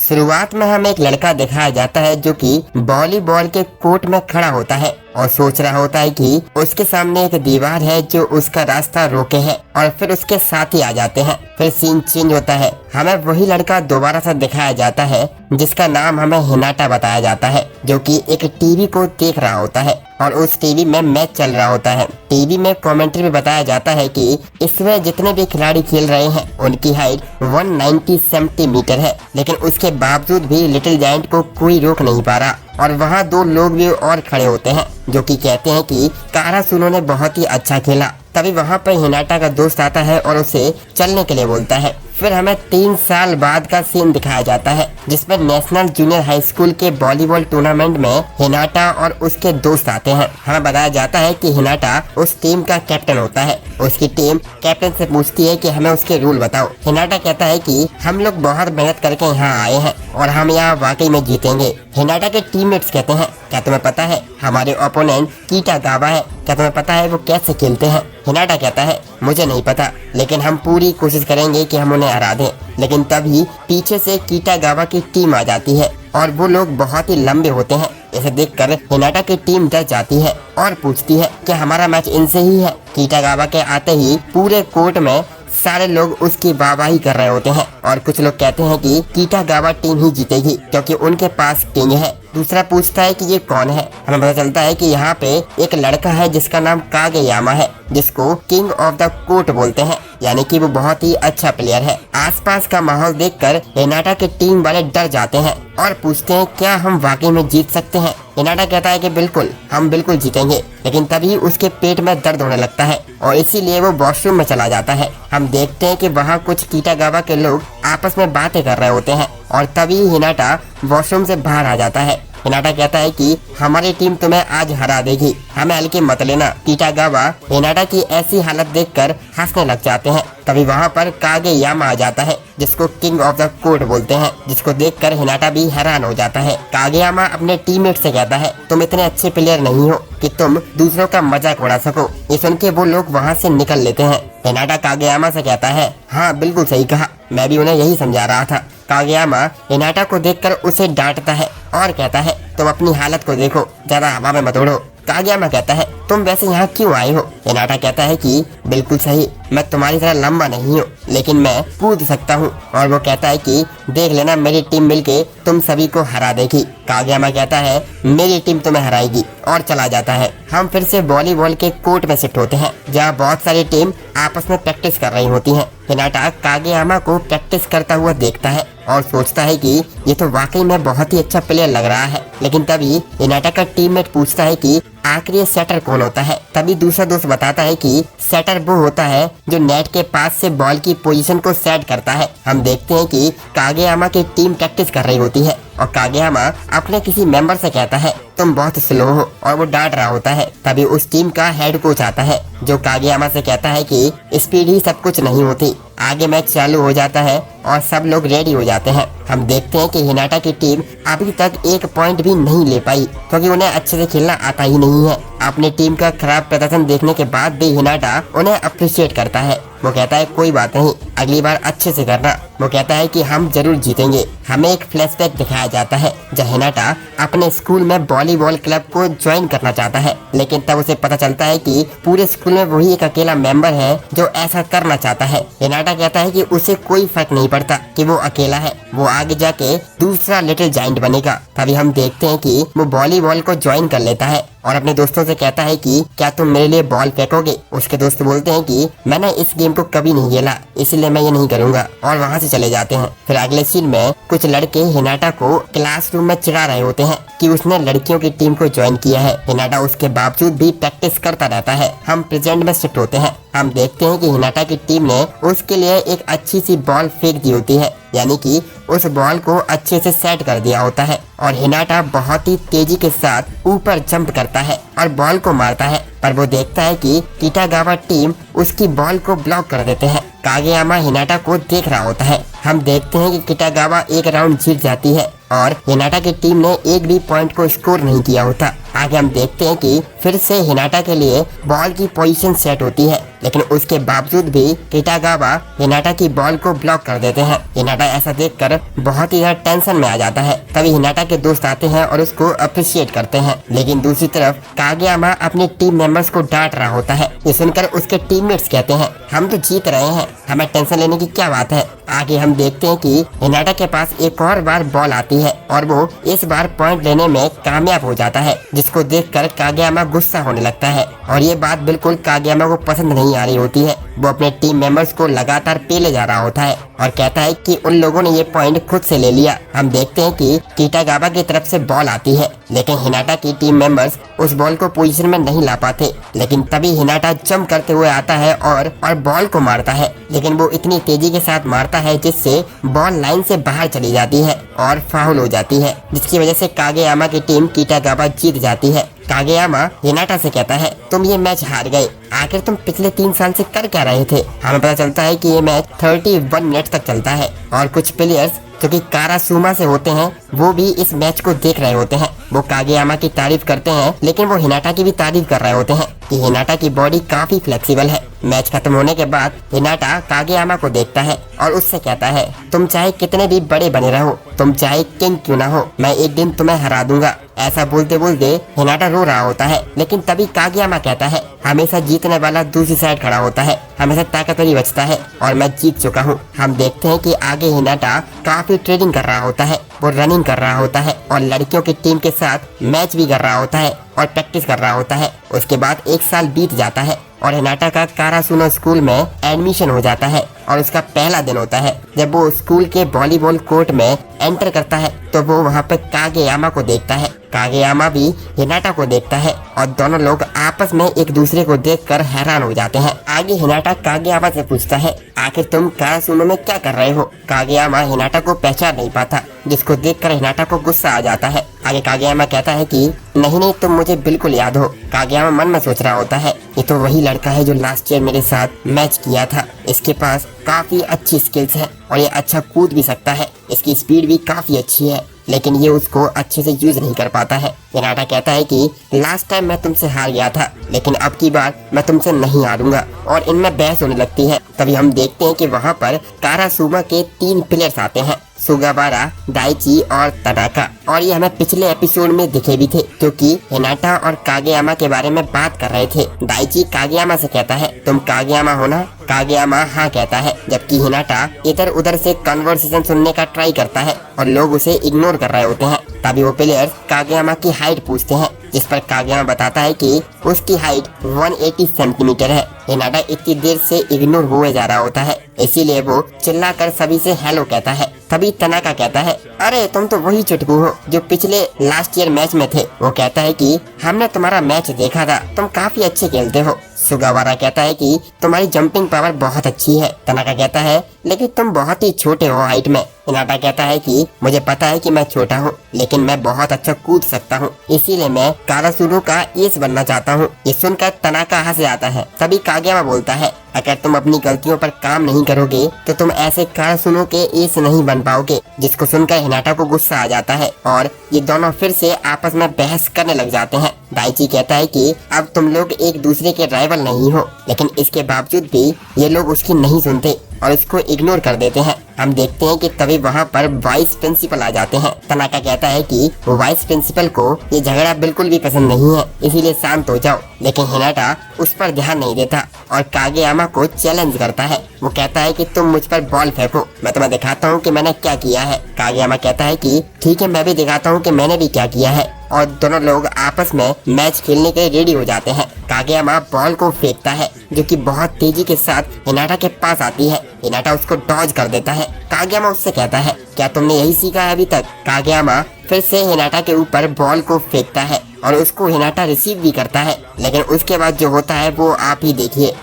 शुरुआत में हमें एक लड़का दिखाया जाता है जो कि वॉलीबॉल के कोर्ट में खड़ा होता है और सोच रहा होता है कि उसके सामने एक दीवार है जो उसका रास्ता रोके है, और फिर उसके साथी आ जाते हैं। फिर सीन चेंज होता है, हमें वही लड़का दोबारा से दिखाया जाता है जिसका नाम हमें हिनाटा बताया जाता है, जो कि एक टीवी को देख रहा होता है और उस टीवी में मैच चल रहा होता है। टीवी में कमेंट्री में बताया जाता है कि इसमें जितने भी खिलाड़ी खेल रहे हैं उनकी हाइट 190 सेंटीमीटर है, लेकिन उसके बावजूद भी लिटिल जायंट को कोई रोक नहीं पा रहा। और वहाँ दो लोग भी और खड़े होते हैं जो कि कहते हैं कि कारासूनो ने बहुत ही अच्छा खेला। तभी वहाँ पर हिनाटा का दोस्त आता है और उसे चलने के लिए बोलता है। फिर हमें 3 साल बाद का सीन दिखाया जाता है जिसमें नेशनल जूनियर हाई स्कूल के वॉलीबॉल टूर्नामेंट में हिनाटा और उसके दोस्त आते हैं। हमें बताया जाता है कि हिनाटा उस टीम का कैप्टन होता है। उसकी टीम कैप्टन से पूछती है कि हमें उसके रूल बताओ। हिनाटा कहता है कि हम लोग बहुत मेहनत करके यहाँ आए हैं और हम यहाँ वाकई में जीतेंगे। हिनाटा के टीममेट्स कहते हैं, क्या तुम्हें पता है हमारे ओपोनेंट कीटागावा है? क्या तुम्हें पता है वो कैसे खेलते हैं? हिनाटा कहता है, मुझे नहीं पता, लेकिन हम पूरी कोशिश करेंगे कि हम उन्हें हरा दें। लेकिन तभी पीछे से कीटागावा की टीम आ जाती है और वो लोग बहुत ही लंबे होते हैं। इसे देखकर हिनाटा की टीम डर जाती है और पूछती है कि हमारा मैच इनसे ही है। कीटागावा के आते ही पूरे कोर्ट में सारे लोग उसकी वाहवाही कर रहे होते हैं और कुछ लोग कहते हैं कि कीटागावा टीम ही जीतेगी क्योंकि उनके पास किंग है। दूसरा पूछता है कि ये कौन है। हमें पता चलता है कि यहाँ पे एक लड़का है जिसका नाम कागेयामा है, जिसको किंग ऑफ द कोर्ट बोलते हैं, यानी कि वो बहुत ही अच्छा प्लेयर है। आसपास का माहौल देखकर हिनाटा के टीम वाले डर जाते हैं और पूछते हैं क्या हम वाकई में जीत सकते हैं। हिनाटा कहता है कि बिल्कुल, हम बिल्कुल जीतेंगे। लेकिन तभी उसके पेट में दर्द होने लगता है और इसीलिए वो वॉशरूम में चला जाता है। हम देखते हैं कि वहाँ कुछ कीटागावा के लोग आपस में बातें कर रहे होते हैं और तभी हिनाटा वॉशरूम से बाहर आ जाता है। हिनाटा कहता है कि हमारी टीम तुम्हें आज हरा देगी, हमें हल्के मत लेना। कीटागावा हिनाटा की ऐसी हालत देखकर हंसने लग जाते हैं। तभी वहाँ पर कागेयामा आ जाता है जिसको किंग ऑफ द कोर्ट बोलते हैं, जिसको देखकर हिनाटा भी हैरान हो जाता है। कागेयामा अपने टीममेट से कहता है, तुम इतने अच्छे प्लेयर नहीं हो कि तुम दूसरों का मजाक उड़ा सको। ये सुन के वो लोग वहाँ से निकल लेते हैं। हिनाटा कागेयामा से कहता है, हाँ बिल्कुल सही कहा, मैं भी उन्हें यही समझा रहा था। कागेयामा हिनाटा को देखकर उसे डांटता है और कहता है, तुम अपनी हालत को देखो, ज्यादा हवा में मत उड़ो। कागेयामा कहता है, तुम वैसे यहाँ क्यों आए हो? हिनाटा कहता है कि बिल्कुल सही, मैं तुम्हारी तरह लंबा नहीं हूँ लेकिन मैं कूद सकता हूँ। और वो कहता है कि देख लेना, मेरी टीम मिलके तुम सभी को हरा देगी। कागेयामा कहता है, मेरी टीम तुम्हें हराएगी, और चला जाता है। हम फिर से वॉलीबॉल के कोर्ट में शिफ्ट होते हैं जहाँ बहुत सारी टीम आपस में प्रैक्टिस कर रही होती हैं। हिनाटा कागेयामा को प्रैक्टिस करता हुआ देखता है और सोचता है कि ये तो वाकई में बहुत ही अच्छा प्लेयर लग रहा है। लेकिन तभी हिनाटा का टीममेट पूछता है कि आखिर ये सेटर कौन होता है। तभी दूसरा दोस्त बताता है कि सेटर वो होता है जो नेट के पास से बॉल की पोजीशन को सेट करता है। हम देखते हैं कि कागेयामा की टीम प्रैक्टिस कर रही होती है और कागेयामा अपने किसी मेंबर से कहता है, तुम बहुत स्लो हो, और वो डांट रहा होता है। तभी उस टीम का हेड कोच आता है जो कागेयामा से कहता है कि स्पीड ही सब कुछ नहीं होती। आगे मैच चालू हो जाता है और सब लोग रेडी हो जाते हैं। हम देखते हैं कि हिनाटा की टीम अभी तक एक पॉइंट भी नहीं ले पाई क्योंकि उन्हें अच्छे से खेलना आता ही नहीं है। अपनी टीम का खराब प्रदर्शन देखने के बाद भी हिनाटा उन्हें अप्रिशिएट करता है। वो कहता है, कोई बात नहीं, अगली बार अच्छे से करना। वो कहता है कि हम जरूर जीतेंगे। हमें एक फ्लैशबैक दिखाया जाता है जहाँ हिनाटा अपने स्कूल में वॉलीबॉल क्लब को ज्वाइन करना चाहता है, लेकिन तब उसे पता चलता है कि पूरे स्कूल में वही एक अकेला मेंबर है जो ऐसा करना चाहता है। हिनाटा कहता है कि उसे कोई फर्क नहीं पड़ता कि वो अकेला है, वो आगे जाके दूसरा लिटिल जायंट बनेगा। तभी हम देखते हैं कि वो वॉलीबॉल को ज्वाइन कर लेता है और अपने दोस्तों से कहता है कि क्या तुम मेरे लिए बॉल फेंकोगे। उसके दोस्त बोलते हैं कि मैंने इस गेम को कभी नहीं खेला, इसलिए मैं ये नहीं करूंगा, और वहाँ से चले जाते हैं। फिर अगले सीन में कुछ लड़के हिनाटा को क्लासरूम में चिढ़ा रहे होते हैं कि उसने लड़कियों की टीम को ज्वाइन किया है। हिनाटा उसके बावजूद भी प्रैक्टिस करता रहता है। हम प्रेजेंट में शिफ्ट होते हैं। हम देखते हैं कि हिनाटा की टीम ने उसके लिए एक अच्छी सी बॉल फेंक दी होती है, यानी कि उस बॉल को अच्छे से सेट कर दिया होता है और हिनाटा बहुत ही तेजी के साथ ऊपर जंप करता है और बॉल को मारता है, पर वो देखता है कि कीटागावा टीम उसकी बॉल को ब्लॉक कर देते हैं। कागेयामा हिनाटा को देख रहा होता है। हम देखते हैं कि कीटागावा एक राउंड जीत जाती है और हिनाटा की टीम ने एक भी पॉइंट को स्कोर नहीं किया होता। आगे हम देखते हैं कि फिर से हिनाटा के लिए बॉल की पोजीशन सेट होती है, लेकिन उसके बावजूद भी किटागावा हिनाटा की बॉल को ब्लॉक कर देते हैं। हिनाटा ऐसा देखकर बहुत ही ज्यादा टेंशन में आ जाता है। तभी हिनाटा के दोस्त आते हैं और उसको अप्रिशिएट करते हैं, लेकिन दूसरी तरफ कागेयामा अपने टीम मेंबर्स को डांट रहा होता है। ये सुनकर उसके टीममेट्स कहते हैं, हम तो जीत रहे हैं, हमें टेंशन लेने की क्या बात है। आगे हम देखते हैं कि हिनाटा के पास एक और बार बॉल आती है और वो इस बार पॉइंट लेने में कामयाब हो जाता है, जिसको देखकर कागेयामा गुस्सा होने लगता है और ये बात बिल्कुल कागेयामा को पसंद नहीं आ रही होती है। वो अपने टीम मेंबर्स को लगातार पेले जा रहा होता है और कहता है कि उन लोगों ने ये पॉइंट खुद से ले लिया। हम देखते हैं कि किटागावा की तरफ से बॉल आती है, लेकिन हिनाटा की टीम मेंबर्स उस बॉल को पोजीशन में नहीं ला पाते। लेकिन तभी हिनाटा जंप करते हुए आता है और बॉल को मारता है, लेकिन वो इतनी तेजी के साथ मारता है जिससे बॉल लाइन से बाहर चली जाती है और फाउल हो जाती है, जिसकी वजह से कागेयामा की टीम किटागावा जीत जाती है। कागेयामा हिनाटा से कहता है, तुम ये मैच हार गए, आखिर तुम पिछले 3 साल से कर क्या रहे थे। हमें पता चलता है कि ये मैच 31 मिनट तक चलता है और कुछ प्लेयर्स जो कि कारासूमा से होते हैं वो भी इस मैच को देख रहे होते हैं। वो कागेयामा की तारीफ करते हैं, लेकिन वो हिनाटा की भी तारीफ कर रहे होते हैं कि हिनाटा की बॉडी काफी फ्लेक्सिबल है। मैच खत्म होने के बाद हिनाटा कागेयामा को देखता है और उससे कहता है, तुम चाहे कितने भी बड़े बने रहो, तुम चाहे किंग क्यों ना हो, मैं एक दिन तुम्हें हरा दूंगा। ऐसा बोलते बोलते हिनाटा रो रहा होता है, लेकिन तभी कागेयामा कहता है, हमेशा जीतने वाला दूसरी साइड खड़ा होता है, हमेशा ताकतवर ही बचता है और मैं जीत चुका हूँ। हम देखते हैं कि आगे हिनाटा काफी ट्रेनिंग कर रहा होता है, वो रनिंग कर रहा होता है और लड़कियों की टीम के साथ मैच भी कर रहा होता है और प्रैक्टिस कर रहा होता है। उसके बाद 1 साल बीत जाता है और हिनाटा का कारासूनो स्कूल में एडमिशन हो जाता है और उसका पहला दिन होता है। जब वो स्कूल के वॉलीबॉल कोर्ट में एंटर करता है तो वो वहाँ पे कागेयामा को देखता है। कागेयामा भी हिनाटा को देखता है और दोनों लोग आपस में एक दूसरे को देखकर हैरान हो जाते हैं। आगे हिनाटा कागेयामा से पूछता है, आखिर तुम कारासूनो में क्या कर रहे हो। कागेयामा हिनाटा को पहचान नहीं पाता, जिसको देखकर हिनाटा को गुस्सा आ जाता है। आगे कागेयामा कहता है कि नहीं, तुम मुझे बिल्कुल याद हो। कागेयामा मन में सोच रहा होता है, ये तो वही लड़का है जो लास्ट ईयर मेरे साथ मैच किया था। इसके पास काफी अच्छी स्किल्स है और ये अच्छा कूद भी सकता है, इसकी स्पीड भी काफी अच्छी है, लेकिन ये उसको अच्छे से यूज नहीं कर पाता है। हिनाटा कहता है कि लास्ट टाइम मैं तुमसे हार गया था, लेकिन अब की बार मैं तुमसे नहीं हारूंगा और इनमें बहस होने लगती है। तभी हम देखते हैं कि वहाँ पर कारासूमा के 3 प्लेयर्स आते हैं, सुगावारा, दाइची और तनाका, और ये हमें पिछले एपिसोड में दिखे भी थे, क्योंकि हिनाटा और कागेयामा के बारे में बात कर रहे थे। दाइची कागेयामा से कहता है, तुम कागेयामा हो ना। कागेयामा हाँ कहता है, जबकि हिनाटा इधर उधर से कन्वर्सेशन सुनने का ट्राई करता है और लोग उसे इग्नोर कर रहे होते हैं। तभी वो प्लेयर्स कागेयामा की हाइट पूछते हैं, जिस पर कागेयामा बताता है कि उसकी हाइट 180 सेंटीमीटर है। हिनाटा इतनी देर से इग्नोर हुए जा रहा होता है, इसीलिए वो चिल्लाकर सभी से हेलो कहता है। तभी तनाका कहता है, अरे तुम तो वही चुटकू हो जो पिछले लास्ट ईयर मैच में थे। वो कहता है कि हमने तुम्हारा मैच देखा था, तुम काफी अच्छे खेलते हो। सुगावारा कहता है कि तुम्हारी जंपिंग पावर बहुत अच्छी है। तनाका कहता है, लेकिन तुम बहुत ही छोटे हो हाइट में। हिनाटा कहता है कि मुझे पता है कि मैं छोटा हूँ, लेकिन मैं बहुत अच्छा कूद सकता हूँ, इसीलिए मैं कारासूनो का एस बनना चाहता हूँ। ये सुनकर तनाका हंस जाता है। तभी कागेयामा बोलता है, अगर तुम अपनी गलतियों पर काम नहीं करोगे तो तुम ऐसे कारासूनो के एस नहीं बन पाओगे। जिसको सुनकर हिनाटा को गुस्सा आ जाता है और ये दोनों फिर से आपस में बहस करने लग जाते हैं। दाइची कहता है कि अब तुम लोग एक दूसरे के राइवल नहीं हो, लेकिन इसके बावजूद भी ये लोग उसकी नहीं सुनते और इसको इग्नोर कर देते हैं। हम देखते हैं कि तभी वहाँ पर वाइस प्रिंसिपल आ जाते हैं। तनाका कहता है कि वाइस प्रिंसिपल को ये झगड़ा बिल्कुल भी पसंद नहीं है, इसीलिए शांत हो जाओ, लेकिन हिनाटा उस पर ध्यान नहीं देता और कागेयामा को चैलेंज करता है। वो कहता है कि तुम मुझ पर बॉल फेंको, मैं तुम्हें दिखाता हूँ कि मैंने क्या किया है। कागेयामा कहता है कि ठीक है, मैं भी दिखाता हूँ कि मैंने भी क्या किया है, और दोनों लोग आपस में मैच खेलने के लिए रेडी हो जाते हैं। कागेयामा बॉल को फेंकता है जो कि बहुत तेजी के साथ हिनाटा के पास आती है। हिनाटा उसको डॉज कर देता है। कागेयामा उससे कहता है, क्या तुमने यही सीखा है अभी तक। कागेयामा फिर से हिनाटा के ऊपर बॉल को फेंकता है और उसको हिनाटा रिसीव भी करता है, लेकिन उसके बाद जो होता है वो आप ही देखिए।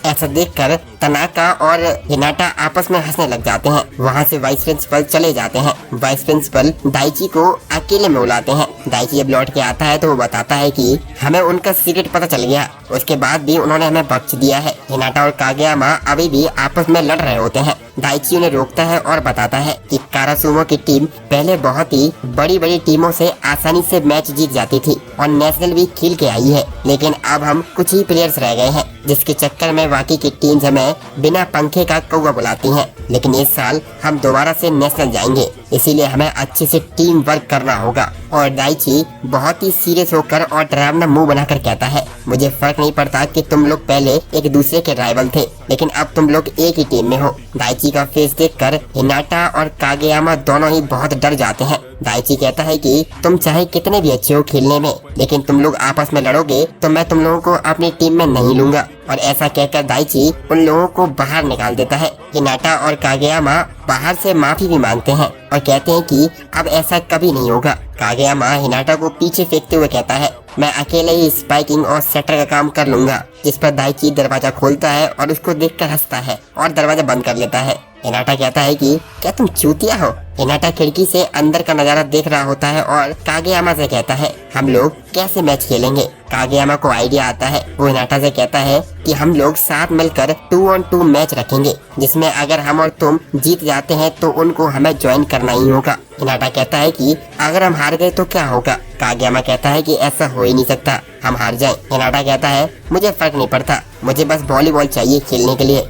ऐसा देखकर तनाका और हिनाटा आपस में हंसने लग जाते हैं। वहाँ से वाइस प्रिंसिपल चले जाते हैं। वाइस प्रिंसिपल दाइची को अकेले में बुलाते हैं। दाइची जब लौट के आता है तो वो बताता है कि हमें उनका सीक्रेट पता चल गया उसके बाद भी उन्होंने हमें बख्श दिया है। हिनाटा और कागेयामा अभी भी आपस में लड़ रहे होते हैं। दाइची उन्हें रोकता है और बताता है कि कारासुमो की टीम पहले बहुत ही बड़ी बड़ी टीमों से आसानी से मैच जीत जाती थी और नेशनल भी खेल के आई है, लेकिन अब हम कुछ ही प्लेयर्स रह गए हैं, जिसके चक्कर में बाकी की टीम्स हमें बिना पंखे का कौवा बुलाती हैं। लेकिन इस साल हम दोबारा से नेशनल जाएंगे, इसीलिए हमें अच्छे से टीम वर्क करना होगा। और दाइची बहुत ही सीरियस होकर और डरावना मुंह बनाकर कहता है, मुझे फर्क नहीं पड़ता कि तुम लोग पहले एक दूसरे के राइवल थे, लेकिन अब तुम लोग एक ही टीम में हो। दाइची का फेस देखकर हिनाटा और कागेयामा दोनों ही बहुत डर जाते हैं। दाइची कहता है कि तुम चाहे कितने भी अच्छे हो खेलने में, लेकिन तुम लोग आपस में लड़ोगे तो मैं तुम लोगों को अपनी टीम में नहीं लूंगा। और ऐसा कहकर दाइची उन लोगों को बाहर निकाल देता है। हिनाटा और कागेयामा बाहर से माफी भी मांगते हैं और कहते हैं कि अब ऐसा कभी नहीं होगा। कागेयामा हिनाटा को पीछे फेंकते हुए कहता है, मैं अकेले ही स्पाइकिंग और सेटर का काम कर लूंगा। जिस पर दाइची दरवाजा खोलता है और उसको देखकर हंसता है और दरवाजा बंद कर लेता है। हिनाटा कहता है कि क्या तुम चूतिया हो। हिनाटा खिड़की से अंदर का नजारा देख रहा होता है और कागेयामा से कहता है, हम लोग कैसे मैच खेलेंगे। कागेयामा को आइडिया आता है। वो हिनाटा से कहता है कि हम लोग साथ मिलकर 2-on-2 मैच रखेंगे, जिसमें अगर हम और तुम जीत जाते हैं तो उनको हमें ज्वाइन करना ही होगा। हिनाटा कहता है कि अगर हम हार गए तो क्या होगा। कागेयामा कहता है कि ऐसा हो ही नहीं सकता, हम हार जाएं। हिनाटा कहता है, मुझे फर्क नहीं पड़ता, मुझे बस वॉलीबॉल चाहिए खेलने के लिए,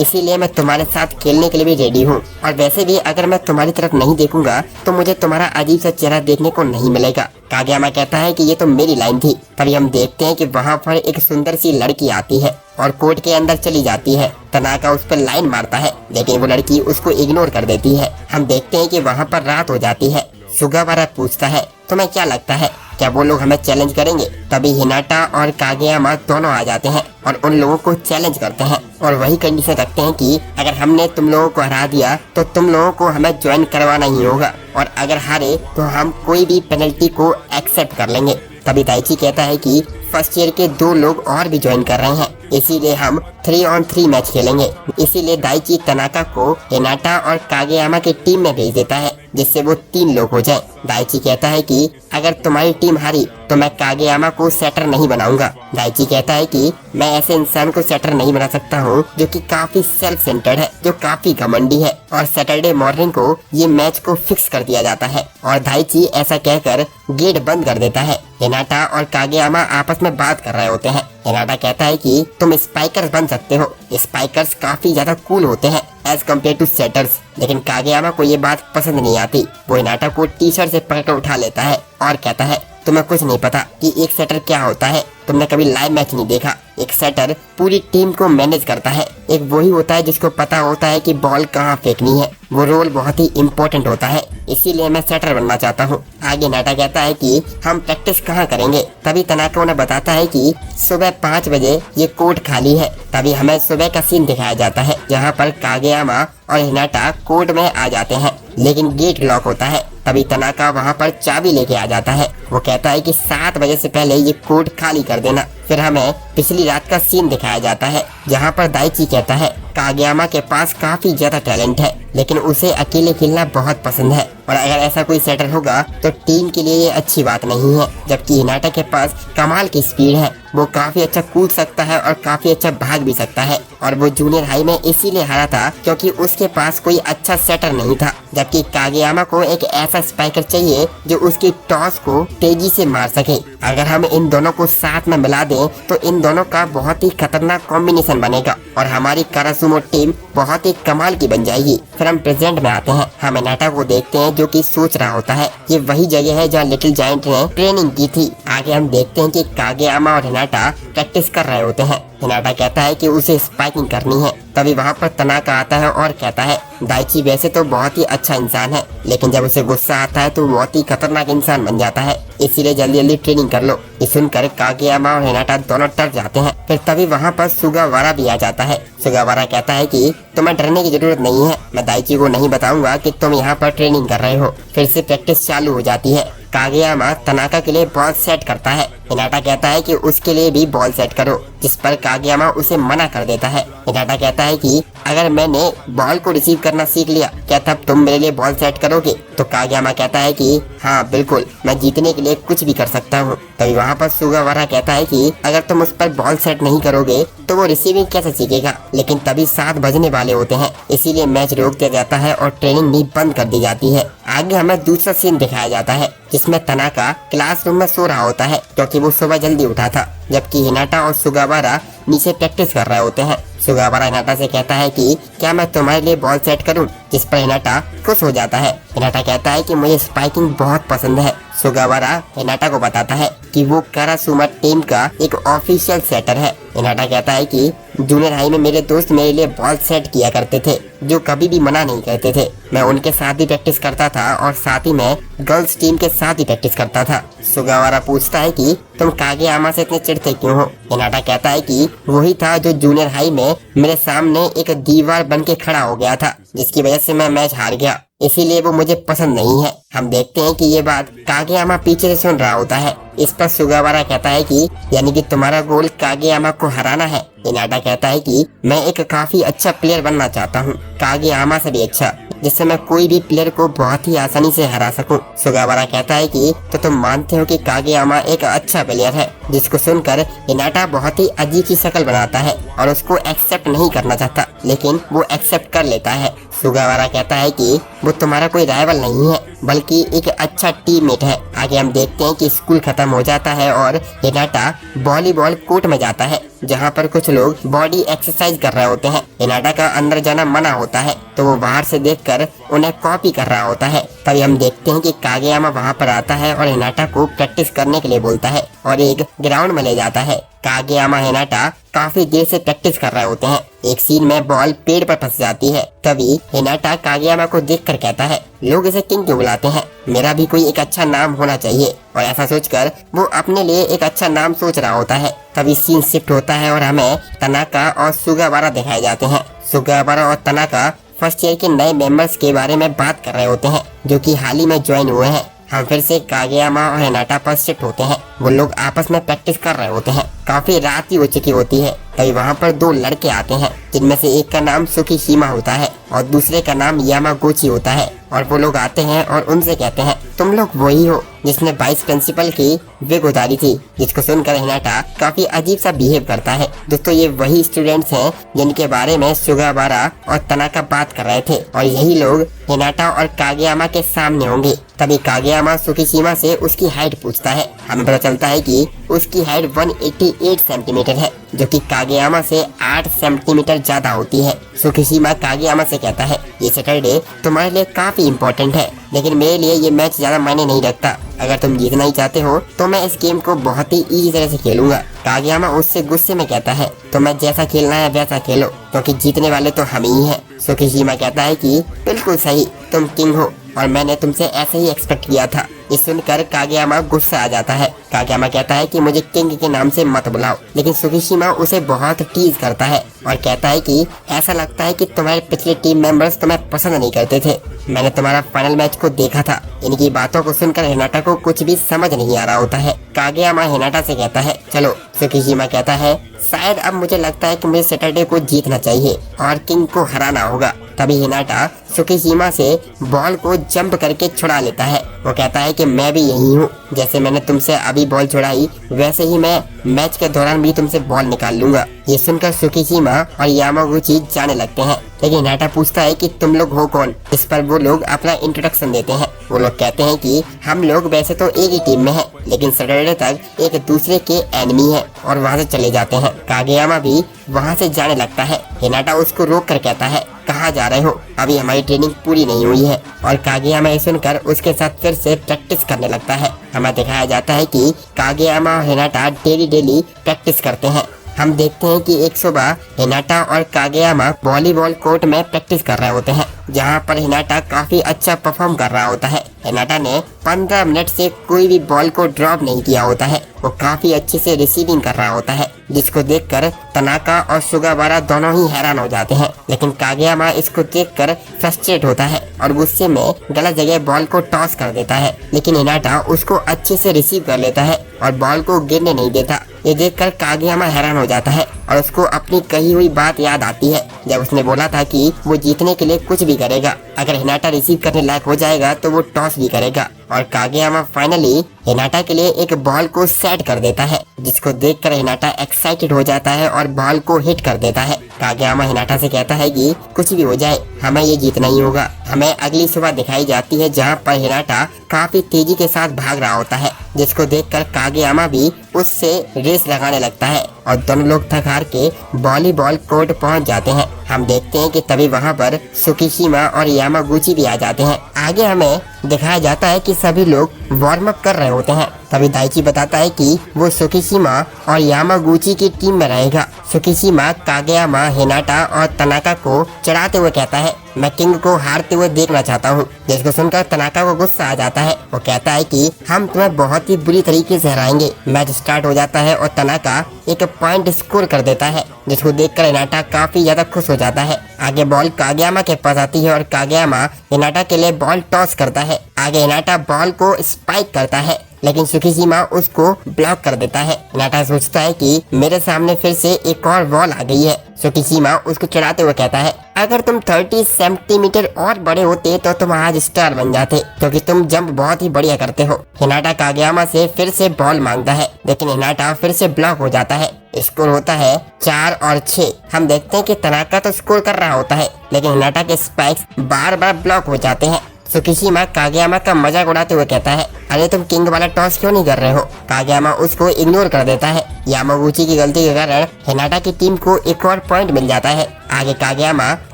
इसीलिए मैं तुम्हारे साथ खेलने के लिए भी रेडी हूँ। और वैसे भी अगर मैं तुम्हारी तरफ नहीं देखूंगा तो मुझे तुम्हारा अजीब सा चेहरा देखने को नहीं मिलेगा। कागेयामा कहता है कि ये तो मेरी लाइन थी। तभी हम देखते हैं कि वहाँ पर एक सुंदर सी लड़की आती है और कोर्ट के अंदर चली जाती है। तनाका उस पर लाइन मारता है, लेकिन वो लड़की उसको इग्नोर कर देती है। हम देखते हैं कि वहाँ पर रात हो जाती है। सुगावारा पूछता है, तुम्हें क्या लगता है क्या वो लोग हमें चैलेंज करेंगे। तभी हिनाटा और कागेयामा दोनों आ जाते हैं और उन लोगों को चैलेंज करते हैं और वही कंडीशन रखते हैं कि अगर हमने तुम लोगों को हरा दिया तो तुम लोगों को हमें ज्वाइन करवाना ही होगा, और अगर हारे तो हम कोई भी पेनल्टी को एक्सेप्ट कर लेंगे। तभी दाइची कहता है कि फर्स्ट ईयर के 2 लोग और भी ज्वाइन कर रहे हैं, इसीलिए हम 3-on-3 मैच खेलेंगे। इसीलिए दाइची तनाका को हिनाटा और कागेयामा की टीम में भेज देता है, जिससे वो 3 लोग हो जाए। दाइची कहता है कि अगर तुम्हारी टीम हारी तो मैं कागेयामा को सेटर नहीं बनाऊंगा। दाइची कहता है कि मैं ऐसे इंसान को सेटर नहीं बना सकता हूँ जो कि काफी सेल्फ सेंटर्ड है, जो काफी घमंडी है। और सैटरडे मॉर्निंग को ये मैच को फिक्स कर दिया जाता है और दाइची ऐसा कहकर गेट बंद कर देता है। हिनाटा और कागेयामा आपस में बात कर रहे होते हैं। हिनाटा कहता है कि तुम स्पाइकर्स बन सकते हो, स्पाइकर्स काफी ज्यादा कूल होते हैं एज कम्पेयर टू सेटर्स। लेकिन कागेयामा को ये बात पसंद नहीं आती। वो हिनाटा को टी शर्ट से पकड़ उठा लेता है और कहता है, तुम्हें कुछ नहीं पता कि एक सेटर क्या होता है, तुमने कभी लाइव मैच नहीं देखा। एक सेटर पूरी टीम को मैनेज करता है। एक वही होता है जिसको पता होता है कि बॉल कहाँ फेंकनी है। वो रोल बहुत ही इम्पोर्टेंट होता है, इसीलिए मैं सेटर बनना चाहता हूँ। आगे नाटा कहता है कि हम प्रैक्टिस कहाँ करेंगे। तभी तनाका उन्हें बताता है कि सुबह 5 बजे ये कोर्ट खाली है। तभी हमें सुबह का सीन दिखाया जाता है, जहाँ पर कागेयामा और हिनाटा कोर्ट में आ जाते हैं, लेकिन गेट लॉक होता है। तभी तनाका वहाँ पर चाबी लेके आ जाता है। वो कहता है कि 7 बजे से पहले ये कोर्ट खाली कर देना। फिर हमें पिछली रात का सीन दिखाया जाता है, जहाँ पर दाइची कहता है कागेयामा के पास काफी ज्यादा टैलेंट है, लेकिन उसे अकेले खेलना बहुत पसंद है, और अगर ऐसा कोई सेटर होगा तो टीम के लिए ये अच्छी बात नहीं है। जबकि हिनाटा के पास कमाल की स्पीड है, वो काफी अच्छा कूद सकता है और काफी अच्छा भाग भी सकता है, और वो जूनियर हाई में इसीलिए हारा था क्योंकि उसके पास कोई अच्छा सेटर नहीं था। जबकि कागेयामा को एक ऐसा स्पाइकर चाहिए जो उसकी टॉस को तेजी से मार सके। अगर हम इन दोनों को साथ में मिला दें तो इन दोनों का बहुत ही खतरनाक कॉम्बिनेशन बनेगा और हमारी कारासुमो टीम बहुत ही कमाल की बन जाएगी। फिर हम प्रेजेंट में आते हैं। हम हिनाटा को देखते हैं जो कि सोच रहा होता है। ये वही जगह है जहाँ लिटिल जायंट ने ट्रेनिंग की थी। आगे हम देखते हैं कि कागेयामा और हिनाटा प्रैक्टिस कर रहे होते हैं। हिनाटा कहता है कि उसे स्पाइकिंग करनी है। तभी वहाँ पर तनाका आता है और कहता है दाइची वैसे तो बहुत ही अच्छा इंसान है, लेकिन जब उसे गुस्सा आता है तो बहुत ही खतरनाक इंसान बन जाता है, इसीलिए जल्दी जल्दी ट्रेनिंग कर लो। ये सुनकर कागेयामा और हिनाटा दोनों डर जाते हैं। फिर तभी वहाँ पर सुगावारा भी आ जाता है। सुगावारा कहता है कि तुम्हें डरने की जरूरत नहीं है, मैं दाइची को नहीं बताऊंगा कि तुम यहाँ पर ट्रेनिंग कर रहे हो। फिर से प्रैक्टिस चालू हो जाती है। कागेयामा तनाका के लिए बॉल सेट करता है। हिनाटा कहता है कि उसके लिए भी बॉल सेट करो, जिस पर कागेयामा उसे मना कर देता है। हिनाटा कहता है कि अगर मैंने बॉल को रिसीव करना सीख लिया क्या तब तुम मेरे लिए बॉल सेट करोगे। तो कागयामा कहता है कि हाँ बिल्कुल, मैं जीतने के लिए कुछ भी कर सकता हूँ। तभी वहाँ पर सुगावारा कहता है कि अगर तुम उस पर बॉल सेट नहीं करोगे तो वो रिसीविंग कैसे सीखेगा। लेकिन तभी 7 बजने वाले होते हैं, इसीलिए मैच रोक दिया जाता है और ट्रेनिंग भी बंद कर दी जाती है। आगे हमें दूसरा सीन दिखाया जाता है जिसमें तनाका क्लासरूम में सो रहा होता है क्योंकि वो सुबह जल्दी उठा था, जबकि हिनाटा और सुगावारा नीचे प्रैक्टिस कर रहे होते हैं। सुगावारा हिनाटा से कहता है कि क्या मैं तुम्हारे लिए बॉल सेट करूं, जिस पर हिनाटा खुश हो जाता है। हिनाटा कहता है कि मुझे स्पाइकिंग बहुत पसंद है। सुगावारा हिनाटा को बताता है कि वो करासुमा टीम का एक ऑफिशियल सेटर है। हिनाटा कहता है कि जूनियर हाई में मेरे दोस्त मेरे लिए बॉल सेट किया करते थे, जो कभी भी मना नहीं करते थे। मैं उनके साथ ही प्रैक्टिस करता था और साथ ही मैं गर्ल्स टीम के साथ ही प्रैक्टिस करता था। सुगावारा पूछता है कि तुम कागेयामा से इतने चिढ़ते क्यों हो। हिनाटा कहता है कि वही था जो जूनियर हाई में मेरे सामने एक दीवार बन के खड़ा हो गया था, जिसकी वजह से मैं मैच हार गया, इसीलिए वो मुझे पसंद नहीं है। हम देखते हैं कि ये बात कागेयामा पीछे से सुन रहा होता है। इस पर सुगावारा कहता है कि यानी कि तुम्हारा गोल कागेयामा को हराना है। हिनाटा कहता है कि मैं एक काफी अच्छा प्लेयर बनना चाहता हूँ, कागेयामा से भी अच्छा, जिससे मैं कोई भी प्लेयर को बहुत ही आसानी से हरा सकूं। सुगावारा कहता है कि तो तुम मानते हो कि कागेयामा एक अच्छा प्लेयर है, जिसको सुनकर हिनाटा बहुत ही अजीब सी शक्ल बनाता है और उसको एक्सेप्ट नहीं करना चाहता, लेकिन वो एक्सेप्ट कर लेता है। सुगावारा कहता है कि वो तुम्हारा कोई राइवल नहीं है, बल्कि एक अच्छा टीममेट है। आगे हम देखते हैं कि स्कूल खत्म हो जाता है और हिनाटा वॉलीबॉल कोर्ट में जाता है, जहाँ पर कुछ लोग बॉडी एक्सरसाइज कर रहे होते हैं। हिनाटा का अंदर जाना मना होता है, तो वो बाहर से देखकर उन्हें कॉपी कर रहा होता है। तभी हम देखते हैं कि कागेयामा वहाँ पर आता है और हिनाटा को प्रैक्टिस करने के लिए बोलता है और एक ग्राउंड में ले जाता है। कागेयामा हिनाटा काफी देर से प्रैक्टिस कर रहे होते हैं। एक सीन में बॉल पेड़ पर फंस जाती है। तभी हिनाटा कागेयामा को देखकर कहता है, लोग इसे किंग क्यों बुलाते हैं, मेरा भी कोई एक अच्छा नाम होना चाहिए। और ऐसा सोचकर वो अपने लिए एक अच्छा नाम सोच रहा होता है। तभी सीन शिफ्ट होता है और हमें तनाका और सुगावारा दिखाए जाते हैं। सुगावारा और तनाका फर्स्ट ईयर के नए मेंबर्स के बारे में बात कर रहे होते हैं, जो कि हाल ही में ज्वाइन हुए हैं। हम फिर से कागेयामा और हिनाटा पर शिफ्ट होते हैं। वो लोग आपस में प्रैक्टिस कर रहे होते हैं। काफी रात ही हो चुकी होती है। तभी वहाँ पर 2 लड़के आते हैं, जिनमें से एक का नाम सुकीशिमा होता है और दूसरे का नाम यामागुची होता है। और वो लोग आते हैं और उनसे कहते हैं, तुम लोग वही हो जिसने वाइस प्रिंसिपल की विग उतारी थी। जिसको सुनकर हिनाटा काफी अजीब सा बिहेव करता है। दोस्तों, ये वही स्टूडेंट्स हैं जिनके बारे में सुगावारा और तनाका बात कर रहे थे, और यही लोग हिनाटा और कागेयामा के सामने होंगे। तभी कागेयामा सुकीशिमा से उसकी हाइट पूछता है। हमें पता चलता है कि उसकी हाइट 188 सेंटीमीटर है, जो कि कागेयामा से 8 सेंटीमीटर ज्यादा होती है। सुकीशिमा कागेयामा से कहता है, ये सैटरडे तुम्हारे लिए काफी इम्पोर्टेंट है, लेकिन मेरे लिए ये मैच ज्यादा मायने नहीं रखता। अगर तुम जीतना ही चाहते हो तो मैं इस गेम को बहुत ही इजी तरह से खेलूंगा। कागेयामा उससे गुस्से में कहता है, तो मैं जैसा खेलना है वैसा खेलो, क्योंकि जीतने वाले तो हम ही हैं। सुकीशिमा कहता है कि बिल्कुल सही, तुम किंग हो और मैंने तुमसे ऐसे ही एक्सपेक्ट किया था। इस सुनकर कागेयामा गुस्सा आ जाता है। कागेयामा कहता है कि मुझे किंग के नाम से मत बुलाओ, लेकिन सुकीशिमा उसे बहुत टीज करता है और कहता है कि ऐसा लगता है कि तुम्हारे पिछले टीम मेंबर्स तुम्हें पसंद नहीं करते थे। मैंने तुम्हारा फाइनल मैच को देखा था। इनकी बातों को सुनकर हिनाटा को कुछ भी समझ नहीं आ रहा होता है। कागेयामा हिनाटा से कहता है, चलो। सुकीशिमा कहता है, शायद अब मुझे लगता है कि मुझे सैटरडे को जीतना चाहिए और किंग को हराना होगा। तभी हिनाटा सुकीशिमा से बॉल को जंप करके छुड़ा लेता है। वो कहता है कि मैं भी यही हूँ, जैसे मैंने तुमसे अभी बॉल छुड़ाई वैसे ही मैं मैच के दौरान भी तुमसे बॉल निकाल लूंगा। ये सुनकर सुकीशिमा और यामागुची जाने लगते हैं, लेकिन हिनाटा पूछता है कि तुम लोग हो कौन। इस पर वो लोग अपना इंट्रोडक्शन देते हैं। वो लोग कहते हैं कि हम लोग वैसे तो एक ही टीम में हैं, लेकिन सैटरडे तक एक दूसरे के एनिमी हैं, और वहाँ से चले जाते हैं। कागेयामा भी वहाँ से जाने लगता है। हिनाटा उसको रोक कर कहता है, कहाँ जा रहे हो, अभी हमारी ट्रेनिंग पूरी नहीं हुई है। और कागेयामा ये सुनकर उसके साथ फिर से प्रैक्टिस करने लगता है। हमें दिखाया जाता है कि कागेयामा और हिनाटा डेली प्रैक्टिस करते हैं। हम देखते हैं कि एक सुबह हिनाटा और कागेयामा वॉलीबॉल कोर्ट में प्रैक्टिस कर रहे होते हैं, जहां पर हिनाटा काफी अच्छा परफॉर्म कर रहा होता है। हिनाटा ने 15 मिनट से कोई भी बॉल को ड्रॉप नहीं किया होता है। वो काफी अच्छे से रिसीविंग कर रहा होता है, जिसको देखकर तनाका और सुगावारा दोनों ही हैरान हो जाते हैं। लेकिन कागेयामा इसको देखकर फ्रस्ट्रेट होता है और गुस्से में गलत जगह बॉल को टॉस कर देता है। लेकिन हिनाटा उसको अच्छे से रिसीव कर लेता है और बॉल को गिरने नहीं देता। ये देखकर कागेयामा हैरान हो जाता है और उसको अपनी कही हुई बात याद आती है जब उसने बोला था कि वो जीतने के लिए कुछ भी करेगा। अगर हिनाटा रिसीव करने लायक हो जाएगा तो वो टॉस भी करेगा। और कागेयामा फाइनली हिनाटा के लिए एक बॉल को सेट कर देता है, जिसको देखकर हिनाटा एक्साइटेड हो जाता है और बॉल को हिट कर देता है। कागेयामा हिनाटा से कहता है कि कुछ भी हो जाए हमें ये जीतना ही होगा। हमें अगली सुबह दिखाई जाती है जहाँ पर हिनाटा काफी तेजी के साथ भाग रहा होता है, जिसको देखकर कागेयामा भी उससे रेस लगाने लगता है और दोनों लोग थक हार के वॉलीबॉल कोर्ट पहुंच जाते हैं। हम देखते हैं कि तभी वहां पर सुकीशिमा और यामागुची भी आ जाते हैं। आगे हमें दिखाया जाता है कि सभी लोग वार्म अप कर रहे होते हैं। तभी दाइची बताता है कि वो सुकीशिमा और यामागुची की टीम में रहेगा। सुकीशिमा कागेयामा, हिनाटा और तनाका को चढ़ाते हुए कहता है मैं किंग को हारते हुए देखना चाहता हूँ, जिसको सुनकर तनाका को गुस्सा आ जाता है। वो कहता है कि हम तुम्हें बहुत ही बुरी तरीके से हराएंगे। मैच स्टार्ट हो जाता है और तनाका एक पॉइंट स्कोर कर देता है, जिसको देखकर हिनाटा काफी ज्यादा खुश हो जाता है। आगे बॉल कागेयामा के पास आती है और कागेयामा हिनाटा के लिए बॉल टॉस करता है। आगे हिनाटा बॉल को स्पाइक करता है, लेकिन सुकीशिमा उसको ब्लॉक कर देता है। हिनाटा सोचता है कि मेरे सामने फिर से एक और बॉल आ गई है। सुकीशिमा उसको चढ़ाते हुए कहता है अगर तुम 30 सेंटीमीटर और बड़े होते तो तुम आज स्टार बन जाते, क्योंकि तुम जंप बहुत ही बढ़िया करते हो। हिनाटा कागेयामा से फिर से बॉल मांगता है, लेकिन हिनाटा फिर से ब्लॉक हो जाता है। स्कोर होता है 4 और 6। हम देखते हैं कि तनाका तो स्कोर कर रहा होता है, लेकिन हिनाटा के स्पाइक्स बार बार ब्लॉक हो जाते हैं। सुकीशिमा कागेयामा का मजाक उड़ाते हुए कहता है अरे तुम किंग वाला टॉस क्यों नहीं कर रहे हो। कागेयामा उसको इग्नोर कर देता है। यामागुची की गलती के कारण हिनाटा की टीम को एक और पॉइंट मिल जाता है। आगे कागेयामा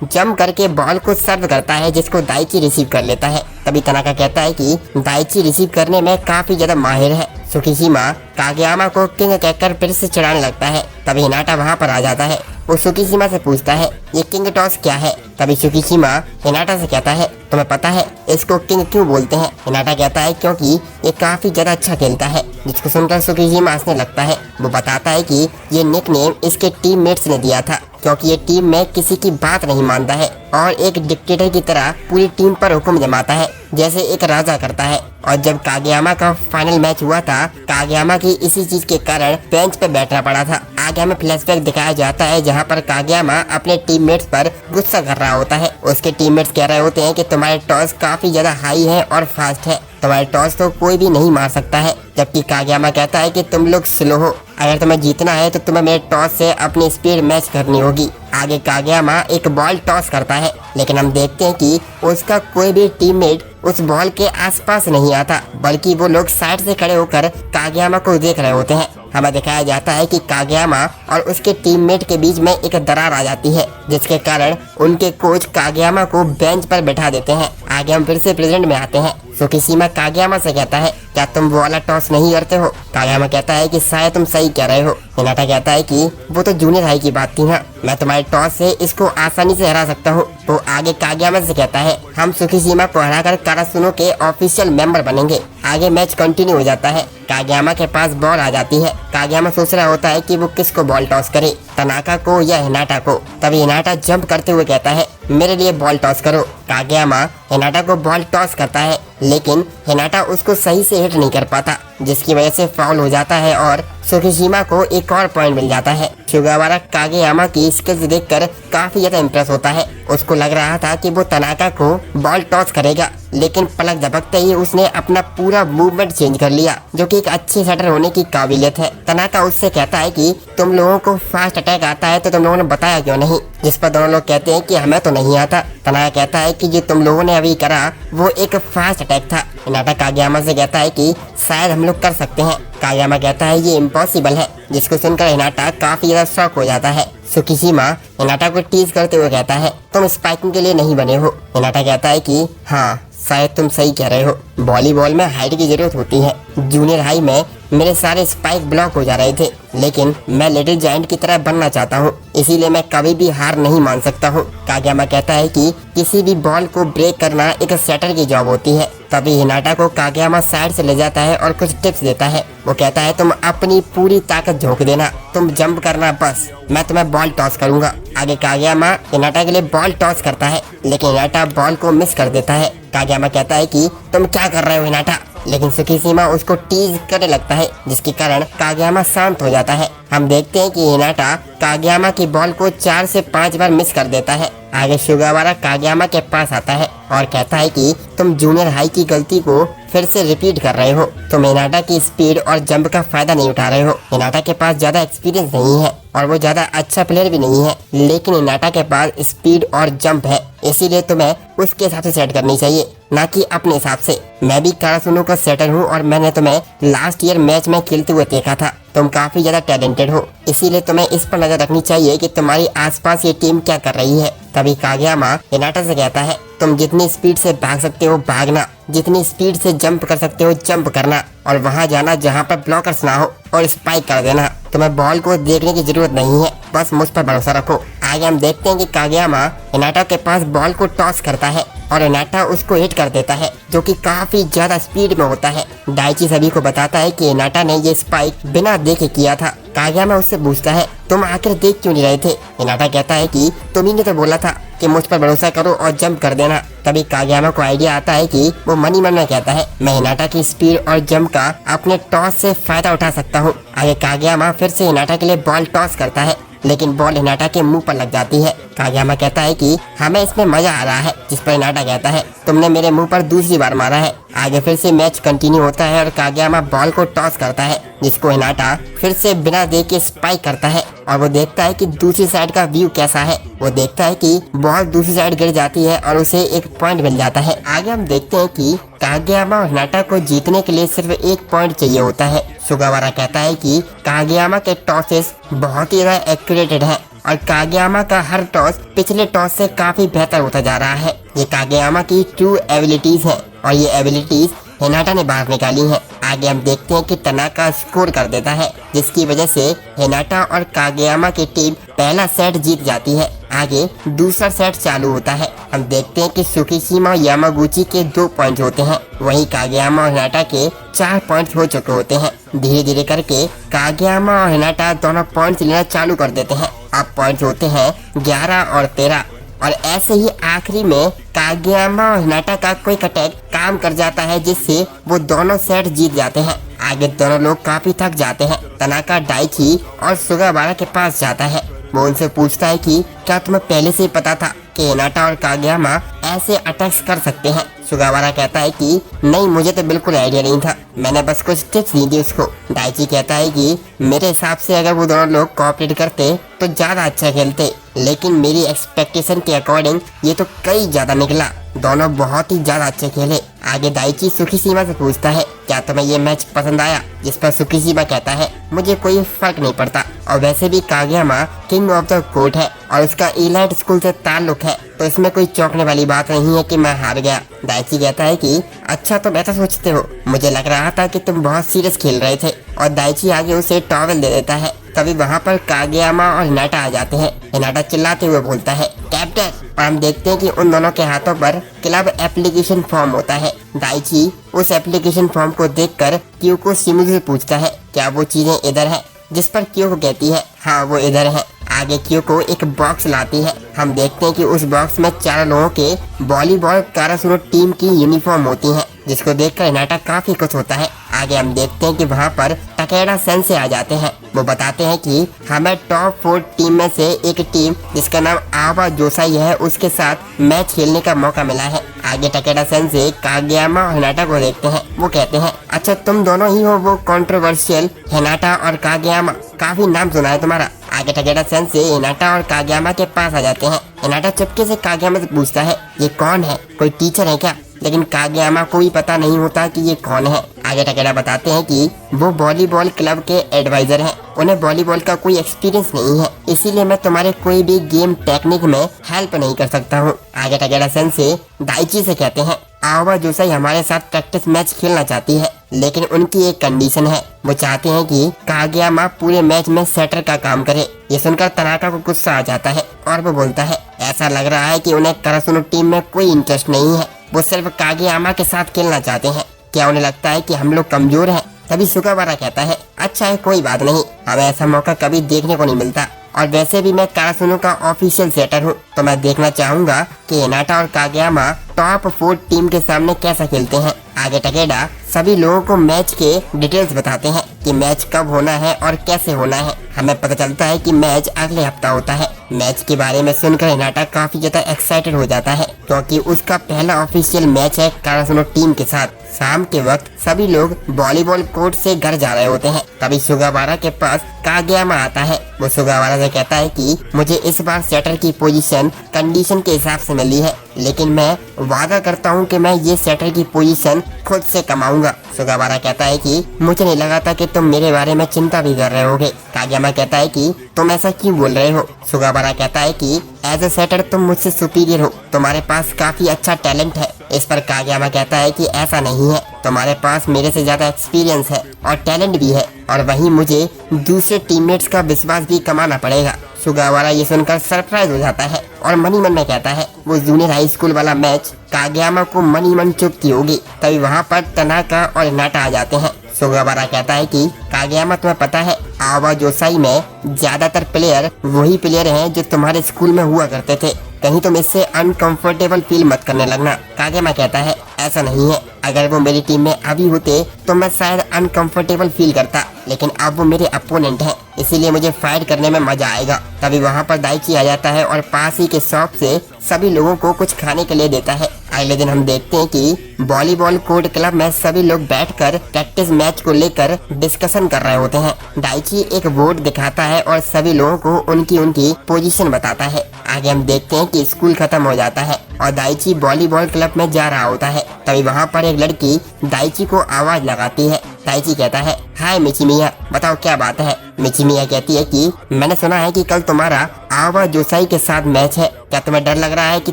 जंप करके बॉल को सर्व करता है, जिसको दाइची रिसीव कर लेता है। तभी तनाका कहता है कि दाइची रिसीव करने में काफी ज्यादा माहिर है। सुकीशिमा कागेयामा को किंग कहकर फिर से चढ़ाने लगता है। तभी हिनाटा वहाँ पर आ जाता है। वो सुकीशिमा से पूछता है ये किंग टॉस क्या है। तभी सुकीशिमा हिनाटा से कहता है तुम्हें पता है इसको किंग क्यों बोलते हैं। हिनाटा कहता है क्योंकि ये काफी ज्यादा अच्छा खेलता है, जिसको सुनकर सुकीशिमा हंसने लगता है। वो बताता है कि ये निकनेम इसके टीममेट्स ने दिया था, क्योंकि ये टीम में किसी की बात नहीं मानता है और एक डिक्टेटर की तरह पूरी टीम पर हुक्म जमाता है, जैसे एक राजा करता है। और जब कागेयामा का फाइनल मैच हुआ था, कागेयामा की इसी चीज के कारण बेंच पे बैठना पड़ा था। आगे हमें फ्लैशबैक दिखाया जाता है जहाँ पर कागेयामा अपने टीममेट्स पर गुस्सा कर रहा होता है। उसके टीममेट्स कह रहे होते हैं कि तुम्हारे टॉस काफी ज्यादा हाई है और फास्ट है, तुम्हारे टॉस तो कोई भी नहीं मार सकता है। जबकि कागेयामा कहता है कि तुम लोग स्लो हो, अगर तुम्हें जीतना है तो तुम्हें मेरे टॉस से अपनी स्पीड मैच करनी होगी। आगे कागेयामा एक बॉल टॉस करता है, लेकिन हम देखते हैं कि उसका कोई भी टीममेट उस बॉल के आसपास नहीं आता, बल्कि वो लोग साइड से खड़े होकर कागेयामा को देख रहे होते हैं। हमें दिखाया जाता है कि कागेयामा और उसके टीममेट के बीच में एक दरार आ जाती है, जिसके कारण उनके कोच कागेयामा को बेंच पर बैठा देते हैं। आगे हम फिर से प्रेजेंट में आते हैं। सुकीशिमा कागेयामा से कहता है क्या तुम वो वाला टॉस नहीं करते हो। कागेयामा कहता है कि शायद तुम सही कह रहे हो। हिनाटा कहता है कि वो तो जूनियर हाई की बात थी ना, मैं तुम्हारे टॉस से इसको आसानी से हरा सकता हूँ। तो आगे कागेयामा से कहता है हम सुकीशिमा को हराकर कारासुनो के ऑफिशियल मेंबर बनेंगे। आगे मैच कंटिन्यू हो जाता है। कागेयामा के पास बॉल आ जाती है। कागेयामा सोच रहा होता है कि वो किसको बॉल टॉस करे, तनाका को या हिनाटा को। तभी हिनाटा जंप करते हुए कहता है मेरे लिए बॉल टॉस करो। कागेयामा हिनाटा को बॉल टॉस करता है, लेकिन हिनाटा उसको सही से हिट नहीं कर पाता, जिसकी वजह से फाउल हो जाता है और सुकीशिमा को एक और पॉइंट मिल जाता है। सुगावारा कागेयामा की स्किल्स देखकर काफी ज्यादा इम्प्रेस होता है। उसको लग रहा था कि वो तनाका को बॉल टॉस करेगा, लेकिन पलक झपकते ही उसने अपना पूरा मूवमेंट चेंज कर लिया, जो कि एक अच्छे शटर होने की काबिलियत है। तनाका उससे कहता है कि तुम लोगों को फास्ट अटैक आता है तो तुम लोगों ने बताया क्यों नहीं, जिस पर दोनों लोग कहते हैं कि हमें तो नहीं आता। तनाका कहता है कि जो तुम लोगों ने अभी करा वो एक फास्ट अटैक था। हिनाटा कागेयामा से कहता है कि शायद हम लोग कर सकते हैं। कागेयामा कहता है ये इम्पॉसिबल है, जिसको सुनकर हिनाटा काफी ज्यादा शॉक हो जाता है। सुकीशिमा हिनाटा को टीज करते हुए कहता है तुम स्पाइकिंग के लिए नहीं बने हो। हिनाटा कहता है कि हाँ शायद तुम सही कह रहे हो, वॉलीबॉल में हाइट की जरूरत होती है। जूनियर हाई में मेरे सारे स्पाइक ब्लॉक हो जा रहे थे, लेकिन मैं लिटिल जायंट की तरह बनना चाहता हूँ, इसीलिए मैं कभी भी हार नहीं मान सकता हूँ। कागेयामा कहता है कि किसी भी बॉल को ब्रेक करना एक सेटर की जॉब होती है। तभी हिनाटा को कागेयामा साइड से ले जाता है और कुछ टिप्स देता है। वो कहता है तुम अपनी पूरी ताकत झोंक देना, तुम जंप करना बस, मैं तुम्हें बॉल टॉस करूंगा। आगे कागेयामा हिनाटा के लिए बॉल टॉस करता है, लेकिन हिनाटा बॉल को मिस कर देता है। कागेयामा कहता है कि तुम क्या कर रहे हो हिनाटा, लेकिन सुकीशिमा उसको टीज करने लगता है, जिसके कारण कागयामा शांत हो जाता है। हम देखते हैं कि हिनाटा कागयामा की बॉल को 4 से 5 बार मिस कर देता है। आगे सुगावारा कागयामा के पास आता है और कहता है कि तुम जूनियर हाई की गलती को फिर से रिपीट कर रहे हो। तुम हिनाटा की स्पीड और जंप का फायदा नहीं उठा रहे हो। हिनाटा के पास ज्यादा एक्सपीरियंस नहीं है और वो ज्यादा अच्छा प्लेयर भी नहीं है, लेकिन हिनाटा के पास स्पीड और जंप है, इसीलिए तुम्हें उसके हिसाब से सेट करनी चाहिए, ना कि अपने हिसाब से। मैं भी कारासुनो का सेटर हूँ और मैंने तुम्हें लास्ट ईयर मैच में खेलते हुए देखा था। तुम काफी ज्यादा टैलेंटेड हो, इसीलिए तुम्हें इस पर नजर रखनी चाहिए कि तुम्हारी आसपास ये टीम क्या कर रही है। तभी कागयामा हिनाटा से कहता है, तुम जितनी स्पीड से भाग सकते हो भागना, जितनी स्पीड से जंप कर सकते हो जंप करना, और वहाँ जाना जहाँ पर ब्लॉकर्स ना हो और स्पाइक कर देना। तुम्हें बॉल को देखने की जरूरत नहीं है, बस मुझ पर भरोसा रखो। आगे हम देखते हैं कि कागयामा हिनाटा के पास बॉल को टॉस करता है और हिनाटा उसको हिट कर देता है, जो कि काफी ज्यादा स्पीड में होता है। दाइची सभी को बताता है कि हिनाटा ने ये स्पाइक बिना देखे किया था। कागयामा उससे पूछता है, तुम आखिर देख क्यों नहीं रहे थे? हिनाटा कहता है कि तुम्ही ने तो बोला था कि मुझ पर भरोसा करो और जंप कर देना। तभी कागयामा को आइडिया आता है कि वो मनी मन में कहता है, मैं हिनाटा की स्पीड और जंप का अपने टॉस से फायदा उठा सकता हूँ। आगे कागयामा फिर से हिनाटा के लिए बॉल टॉस करता है, लेकिन बॉल हिनाटा के मुंह पर लग जाती है। कागयामा कहता है कि हमें इसमें मजा आ रहा है, जिस पर हिनाटा कहता है, तुमने मेरे मुंह पर दूसरी बार मारा है। आगे फिर से मैच कंटिन्यू होता है और कागयामा बॉल को टॉस करता है, जिसको हिनाटा फिर से बिना देखे स्पाइक करता है और वो देखता है कि दूसरी साइड का व्यू कैसा है। वो देखता है कि बॉल दूसरी साइड गिर जाती है और उसे एक पॉइंट मिल जाता है। आगे हम देखते हैं कि कागयामा और हिनाटा को जीतने के लिए सिर्फ 1 पॉइंट चाहिए होता है। सुगावारा कहता है कि कागयामा के टॉसेस बहुत ही ज्यादा एक्यूरेटेड है और कागयामा का हर टॉस पिछले टॉस से काफी बेहतर होता जा रहा है। ये कागयामा की ट्रू एबिलिटीज है और ये एबिलिटीज हिनाटा ने बाहर निकाली है। आगे हम देखते हैं कि तनाका स्कोर कर देता है, जिसकी वजह से हिनाटा और कागयामा की टीम पहला सेट जीत जाती है। आगे दूसरा सेट चालू होता है। हम देखते हैं कि सुकीशिमा और यामागुची के 2 पॉइंट होते हैं, वहीं कागयामा और हिनाटा के 4 पॉइंट हो चुके होते हैं। धीरे धीरे करके कागयामा और हिनाटा दोनों पॉइंट लेना चालू कर देते हैं। अब पॉइंट होते हैं 11 और 13 और ऐसे ही आखिरी में कागयामा और हिनाटा का क्विक अटैक काम कर जाता है, जिससे वो दोनों सेट जीत जाते हैं। आगे दोनों लोग काफी थक जाते हैं। तनाका दाइची और सुगावारा के पास जाता है। वो उनसे पूछता है कि क्या तुम्हें पहले से ही पता था कि हिनाटा और कागयामा ऐसे अटैक्स कर सकते हैं? सुगावारा कहता है कि नहीं, मुझे तो बिल्कुल आइडिया नहीं था, मैंने बस कुछ टिप्स दी थी उसको। दाइची कहता है कि मेरे हिसाब से अगर वो दोनों लोग कोऑपरेट करते तो ज्यादा अच्छा खेलते, लेकिन मेरी एक्सपेक्टेशन के अकॉर्डिंग ये तो कई ज्यादा निकला। दोनों बहुत ही ज्यादा अच्छे खेले। आगे दाइची सुकीशिमा से पूछता है, क्या तुम्हें ये मैच पसंद आया? जिस पर सुकीशिमा कहता है, मुझे कोई फर्क नहीं पड़ता, और वैसे भी कागयामा किंग ऑफ द कोर्ट है और उसका इलाइट स्कूल से ताल्लुक है, तो इसमें कोई चौंकने वाली बात नहीं है कि मैं हार गया। दाइची कहता है कि अच्छा, तुम ऐसा सोचते हो, मुझे लग रहा था कि तुम बहुत सीरियस खेल रहे थे। और दाइची आगे उसे टॉवेल दे देता है। तभी वहाँ पर कागयामा और हिनाटा आ जाते हैं। हिनाटा चिल्लाते हुए बोलता है, कैप्टन। और हम देखते हैं कि उन दोनों के हाथों पर क्लब एप्लीकेशन फॉर्म होता है। दाइची उस एप्लीकेशन फॉर्म को देखकर क्योको शिमिजू से पूछता है, क्या वो चीजें इधर है? जिस पर क्योको कहती है, हाँ वो इधर है। आगे क्योको एक बॉक्स लाती है। हम देखते हैं कि उस बॉक्स में 4 लोगों के वॉलीबॉल कारासुनो टीम की यूनिफॉर्म होती है, जिसको देखकर हिनाटा काफी खुश होता है। आगे हम देखते हैं कि वहाँ पर टकेडा सेंसे आ जाते हैं। वो बताते हैं कि हमें टॉप 4 टीम में से एक टीम जिसका नाम आवा जोसाई है, उसके साथ मैच खेलने का मौका मिला है। आगे टकेडा सेंसे कागयामा और हिनाटा को देखते हैं। वो कहते हैं, अच्छा तुम दोनों ही हो वो कंट्रोवर्शियल हिनाटा और कागयामा, काफी नाम सुना है तुम्हारा। आगे टकेडा सेंसे हिनाटा और कागयामा के पास आ जाते हैं। हिनाटा चुपके से कागयामा से पूछता है, ये कौन है, कोई टीचर है क्या? लेकिन कागयामा को भी पता नहीं होता कि ये कौन है। आगे टकेडा बताते हैं कि वो वॉलीबॉल क्लब के एडवाइजर हैं, उन्हें वॉलीबॉल का कोई एक्सपीरियंस नहीं है, इसीलिए मैं तुम्हारे कोई भी गेम टेक्निक में हेल्प नहीं कर सकता हूँ। आगे टकेडा सेंसे दाइची से कहते हैं, आवा जोसाई हमारे साथ प्रैक्टिस मैच खेलना चाहती है, लेकिन उनकी एक कंडीशन है, वो चाहते हैं कि कागयामा पूरे मैच में सेटर का काम करे। ये सुनकर तनाका को गुस्सा आ जाता है और वो बोलता है, ऐसा लग रहा है कि उन्हें कारासुनो टीम में कोई इंटरेस्ट नहीं है, वो सिर्फ कागयामा के साथ खेलना चाहते हैं। क्या उन्हें लगता है कि हम लोग कमजोर हैं? तभी सुगावारा कहता है, अच्छा है, कोई बात नहीं, हमें ऐसा मौका कभी देखने को नहीं मिलता, और वैसे भी मैं कारासुनो का ऑफिशियल सेटर हूँ, तो मैं देखना चाहूंगा कि हिनाटा और कागयामा टॉप 4 टीम के सामने कैसा खेलते हैं। आगे टकेडा सभी लोगों को मैच के डिटेल्स बताते हैं कि मैच कब होना है और कैसे होना है। हमें पता चलता है कि मैच अगले हफ्ता होता है। मैच के बारे में सुनकर हिनाटा काफी ज्यादा एक्साइटेड हो जाता है क्योंकि उसका पहला ऑफिशियल मैच है कारासुनो टीम के साथ। शाम के वक्त सभी लोग वॉलीबॉल कोर्ट से घर जा रहे होते हैं। तभी सुगावारा के पास कागयामा आता है। वो सुगावारा से कहता है कि मुझे इस बार सेटर की पोजीशन कंडीशन के हिसाब से मिली है, लेकिन मैं वादा करता हूँ कि मैं ये सेटर की पोजीशन खुद से कमाऊंगा। सुगावारा कहता है कि मुझे नहीं लगा था कि तुम मेरे बारे में चिंता भी कर रहे होगे। कागयामा कहता है कि तुम ऐसा क्यों बोल रहे हो। सुगावारा कहता है कि एज ए सेटर तुम मुझसे सुपीरियर हो, तुम्हारे पास काफी अच्छा टैलेंट है। इस पर कागयामा कहता है कि ऐसा नहीं है, तुम्हारे पास मेरे से ज्यादा एक्सपीरियंस है और टैलेंट भी है, और वहीं मुझे दूसरे टीममेट्स का विश्वास भी कमाना पड़ेगा। सुगावारा ये सुनकर सरप्राइज हो जाता है और मनी मन में कहता है वो जूनियर हाई स्कूल वाला मैच कागयामा को मनी मन चुपती होगी। तभी वहाँ पर तनाका और हिनाटा आ जाते हैं। सुगावारा कहता है कि कागयामा तुम्हें पता है आवा जोसाई में ज्यादातर प्लेयर वही प्लेयर हैं जो तुम्हारे स्कूल में हुआ करते थे, कहीं तुम इससे अनकंफर्टेबल फील मत करने लगना। कागयामा कहता है ऐसा नहीं है, अगर वो मेरी टीम में अभी होते तो मैं शायद अनकंफर्टेबल फील करता, लेकिन अब वो मेरे अपोनेंट हैं, इसीलिए मुझे फाइट करने में मजा आएगा। तभी वहाँ पर दाइची आ जाता है और पास ही के शॉप से सभी लोगों को कुछ खाने के लिए देता है। अगले दिन हम देखते हैं कि वॉलीबॉल कोर्ट क्लब में सभी लोग बैठकर प्रैक्टिस मैच को लेकर डिस्कशन कर रहे होते हैं। दाइची एक बोर्ड दिखाता है और सभी लोगों को उनकी पोजीशन बताता है। आगे हम देखते हैं कि स्कूल खत्म हो जाता है और दाइची वॉलीबॉल क्लब में जा रहा होता है। तभी वहाँ पर एक लड़की दाइची को आवाज लगाती है। दाइची कहता है हाय मिचिमिया, बताओ क्या बात है। मिचिमिया कहती है कि मैंने सुना है कि कल तुम्हारा आवा जोसाई के साथ मैच है, क्या तुम्हें डर लग रहा है कि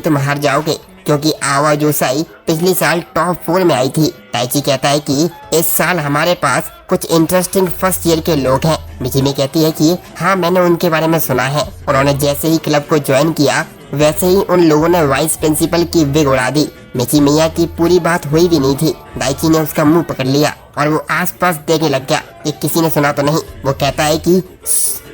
तुम हार जाओगे, क्योंकि आवा जोसाई पिछले साल टॉप 4 में आई थी। दाइची कहता है कि इस साल हमारे पास कुछ इंटरेस्टिंग फर्स्ट ईयर के लोग हैं। मिचिमी कहती है कि हाँ मैंने उनके बारे में सुना है, उन्होंने जैसे ही क्लब को ज्वाइन किया वैसे ही उन लोगों ने वाइस प्रिंसिपल की विग उड़ा दी। मिचिमिया की पूरी बात हुई भी नहीं थी। दाइची ने उसका मुंह पकड़ लिया और वो आसपास देखने लग गया कि किसी ने सुना तो नहीं। वो कहता है कि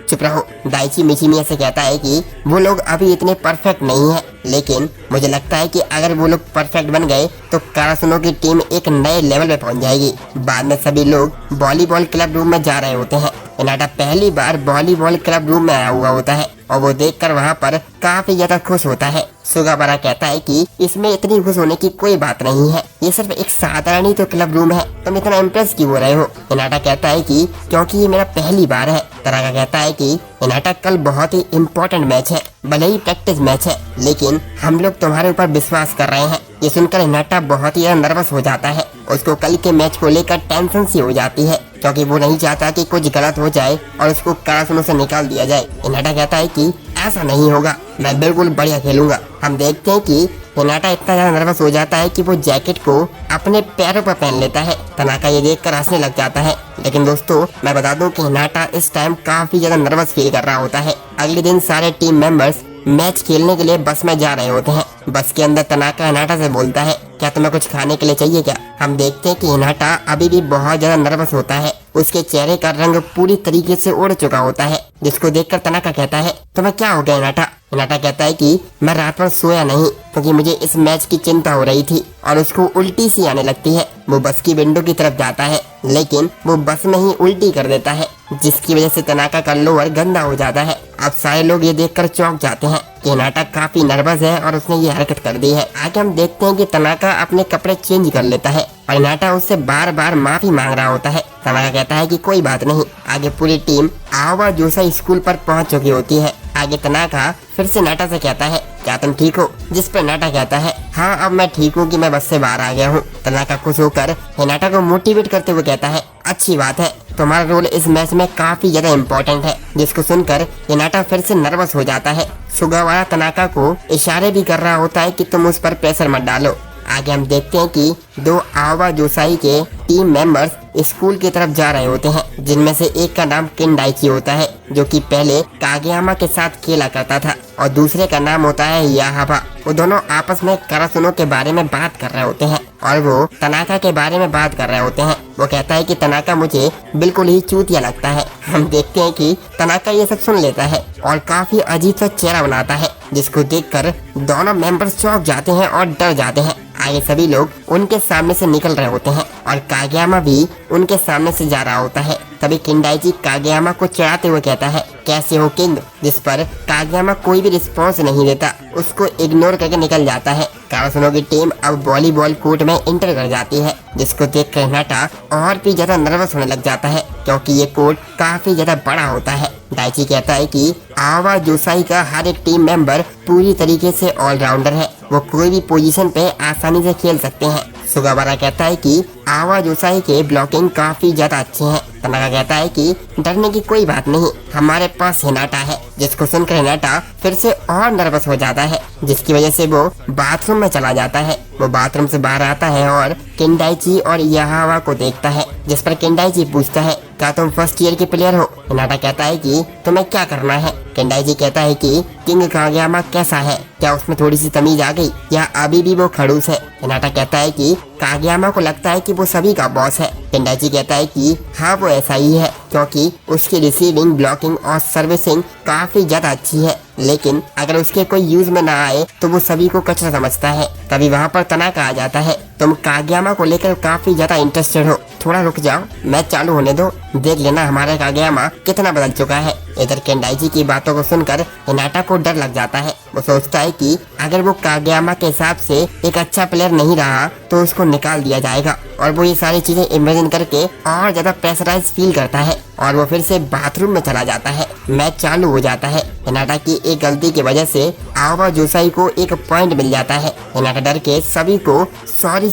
चुप रहो। दाइची मिचिमिया से कहता है कि वो लोग अभी इतने परफेक्ट नहीं है, लेकिन मुझे लगता है कि अगर वो लोग परफेक्ट बन गए तो कारासुनो की टीम एक नए लेवल पे पहुंच जाएगी। बाद में सभी लोग वॉलीबॉल क्लब रूम में जा रहे होते हैं। हिनाटा पहली बार वॉलीबॉल क्लब रूम में आया हुआ होता है और वो देखकर वहाँ पर काफी ज्यादा खुश होता है। सुगावारा कहता है कि इसमें इतनी खुश होने की कोई बात नहीं है, ये सिर्फ एक साधारण ही तो क्लब रूम है, तुम इतना इम्प्रेस क्यों हो रहे हो। हिनाटा कहता है कि क्योंकि ये मेरा पहली बार है। तनाका कहता है कि हिनाटा कल बहुत ही इम्पोर्टेंट मैच है, भले ही प्रैक्टिस मैच है, लेकिन हम लोग तुम्हारे ऊपर विश्वास कर रहे हैं। ये सुनकर हिनाटा बहुत ही नर्वस हो जाता है। उसको कल के मैच को लेकर टेंशन सी हो जाती है क्योंकि वो नहीं चाहता कि कुछ गलत हो जाए और उसको कारासुनो से निकाल दिया जाए। हिनाटा कहता है कि ऐसा नहीं होगा, मैं बिल्कुल बढ़िया खेलूंगा। हम देखते हैं कि हिनाटा इतना ज्यादा नर्वस हो जाता है कि वो जैकेट को अपने पैरों पर पहन लेता है। तनाका ये देखकर हंसने लग जाता है। लेकिन दोस्तों मैं बता दूं कि हिनाटा इस टाइम काफी ज्यादा नर्वस फील कर रहा होता है। अगले दिन सारे टीम मेंबर्स मैच खेलने के लिए बस में जा रहे होते हैं। बस के अंदर तनाका हिनाटा से बोलता है क्या तुम्हें कुछ खाने के लिए चाहिए क्या। हम देखते हैं कि हिनाटा अभी भी बहुत ज्यादा नर्वस होता है। उसके चेहरे का रंग पूरी तरीके से उड़ चुका होता है, जिसको देखकर तनाका कहता है तुम्हें क्या हो गया हिनाटा। हिनाटा कहता है कि मैं रात भर सोया नहीं क्योंकि मुझे इस मैच की चिंता हो रही थी और उसको उल्टी सी आने लगती है। वो बस की विंडो की तरफ जाता है लेकिन वो बस में ही उल्टी कर देता है, जिसकी वजह से तनाका का लोअर गंदा हो जाता है। अब सारे लोग ये देखकर चौंक जाते हैं कि हिनाटा काफी नर्वस है और उसने ये हरकत कर दी है। आगे हम देखते हैं कि तनाका अपने कपड़े चेंज कर लेता है और हिनाटा उससे बार बार माफी मांग रहा होता है। तनाका कहता है कि कोई बात नहीं। आगे पूरी टीम आवा जोसा स्कूल पर पहुंच चुकी होती है। आगे तनाका फिर से नाटा से कहता है क्या तुम ठीक हो, जिस पर नाटा कहता है हाँ अब मैं ठीक हूँ कि मैं बस से बाहर आ गया हूँ। तनाका खुश होकर हिनाटा को मोटिवेट करते हुए कहता है अच्छी बात है, तुम्हारा रोल इस मैच में काफी ज्यादा इम्पोर्टेंट है। जिसको सुनकर हिनाटा फिर से नर्वस हो जाता है। सुगावारा तनाका को इशारे भी कर रहा होता है कि तुम उस पर प्रेशर मत डालो। आगे हम देखते हैं कि दो आवा जोसाई के टीम मेंबर्स स्कूल की तरफ जा रहे होते हैं, जिनमें से एक का नाम किन डाइची होता है जो कि पहले कागयामा के साथ खेला करता था और दूसरे का नाम होता है याहाबा। वो दोनों आपस में कारासुनो के बारे में बात कर रहे होते हैं और वो तनाका के बारे में बात कर रहे होते हैं। वो कहता है कि तनाका मुझे बिल्कुल ही चूतिया लगता है। हम देखते हैं कि तनाका ये सब सुन लेता है और काफी अजीब सा चेहरा बनाता है, जिसको देखकर दोनों मेंबर्स चौंक जाते हैं और डर जाते हैं। आगे सभी लोग उनके सामने से निकल रहे होते हैं और कागयामा भी उनके सामने से जा रहा होता है। तभी किंडाइची कागयामा को चिढ़ाते हुए कहता है, कैसे हो किंग, जिस पर कागयामा कोई भी रिस्पॉन्स नहीं देता, उसको इग्नोर करके निकल जाता है। कारासुनो की टीम अब वॉलीबॉल कोर्ट में एंटर कर जाती है, जिसको देख कर हिनाटा और भी ज्यादा नर्वस होने लग जाता है क्योंकि ये कोर्ट काफी ज्यादा बड़ा होता है। डाइची कहता है कि आवा जोसाई का हर एक टीम मेंबर पूरी तरीके से ऑलराउंडर है, वो कोई भी पोजीशन पे आसानी से खेल सकते हैं। सुगावारा कहता है कि आवा जोसाई के ब्लॉकिंग काफी ज्यादा अच्छे हैं। तनाका कहता है कि डरने की कोई बात नहीं, हमारे पास हिनाटा है, जिसको सुनकर हिनाटा फिर से और नर्वस हो जाता है, जिसकी वजह से वो बाथरूम में चला जाता है। वो बाथरूम से बाहर आता है और किंडाइची और याहावा को देखता है, जिस पर किंडाइची पूछता है, क्या तुम फर्स्ट ईयर के प्लेयर हो? हिनाटा कहता है कि तुम्हें क्या करना है? किंडाइची कहता है कि किंग कागयामा कैसा है, क्या उसमें थोड़ी सी तमीज आ गई या अभी भी वो खड़ूस है? हिनाटा कहता है कि कागयामा को लगता है कि वो सभी का बॉस है। किंडाइची कहता है कि हाँ वो ऐसा ही है, क्योंकि उसकी रिसीविंग, ब्लॉकिंग और सर्विसिंग काफी ज्यादा अच्छी है, लेकिन अगर उसके कोई यूज में ना आए तो वो सभी को कचरा समझता है। तभी वहाँ पर तनाका आ जाता है, तुम कागयामा को लेकर काफी ज्यादा इंटरेस्टेड हो, थोड़ा रुक जाओ, मैच चालू होने दो, देख लेना हमारा कागयामा कितना बदल चुका है। इधर किंडाइची की बातों को सुनकर हिनाटा को डर लग जाता है। वो सोचता है कि अगर वो कागयामा के हिसाब से एक अच्छा प्लेयर नहीं रहा तो उसको निकाल दिया जाएगा, और वो ये सारी चीजें इमेजिन करके और ज्यादा प्रेशराइज फील करता है और वो फिर से बाथरूम में चला जाता है। मैच चालू हो जाता है। हिनाटा की एक गलती की वजह से आवा जोसाई को एक पॉइंट मिल जाता है। हिनाटा डर के सभी को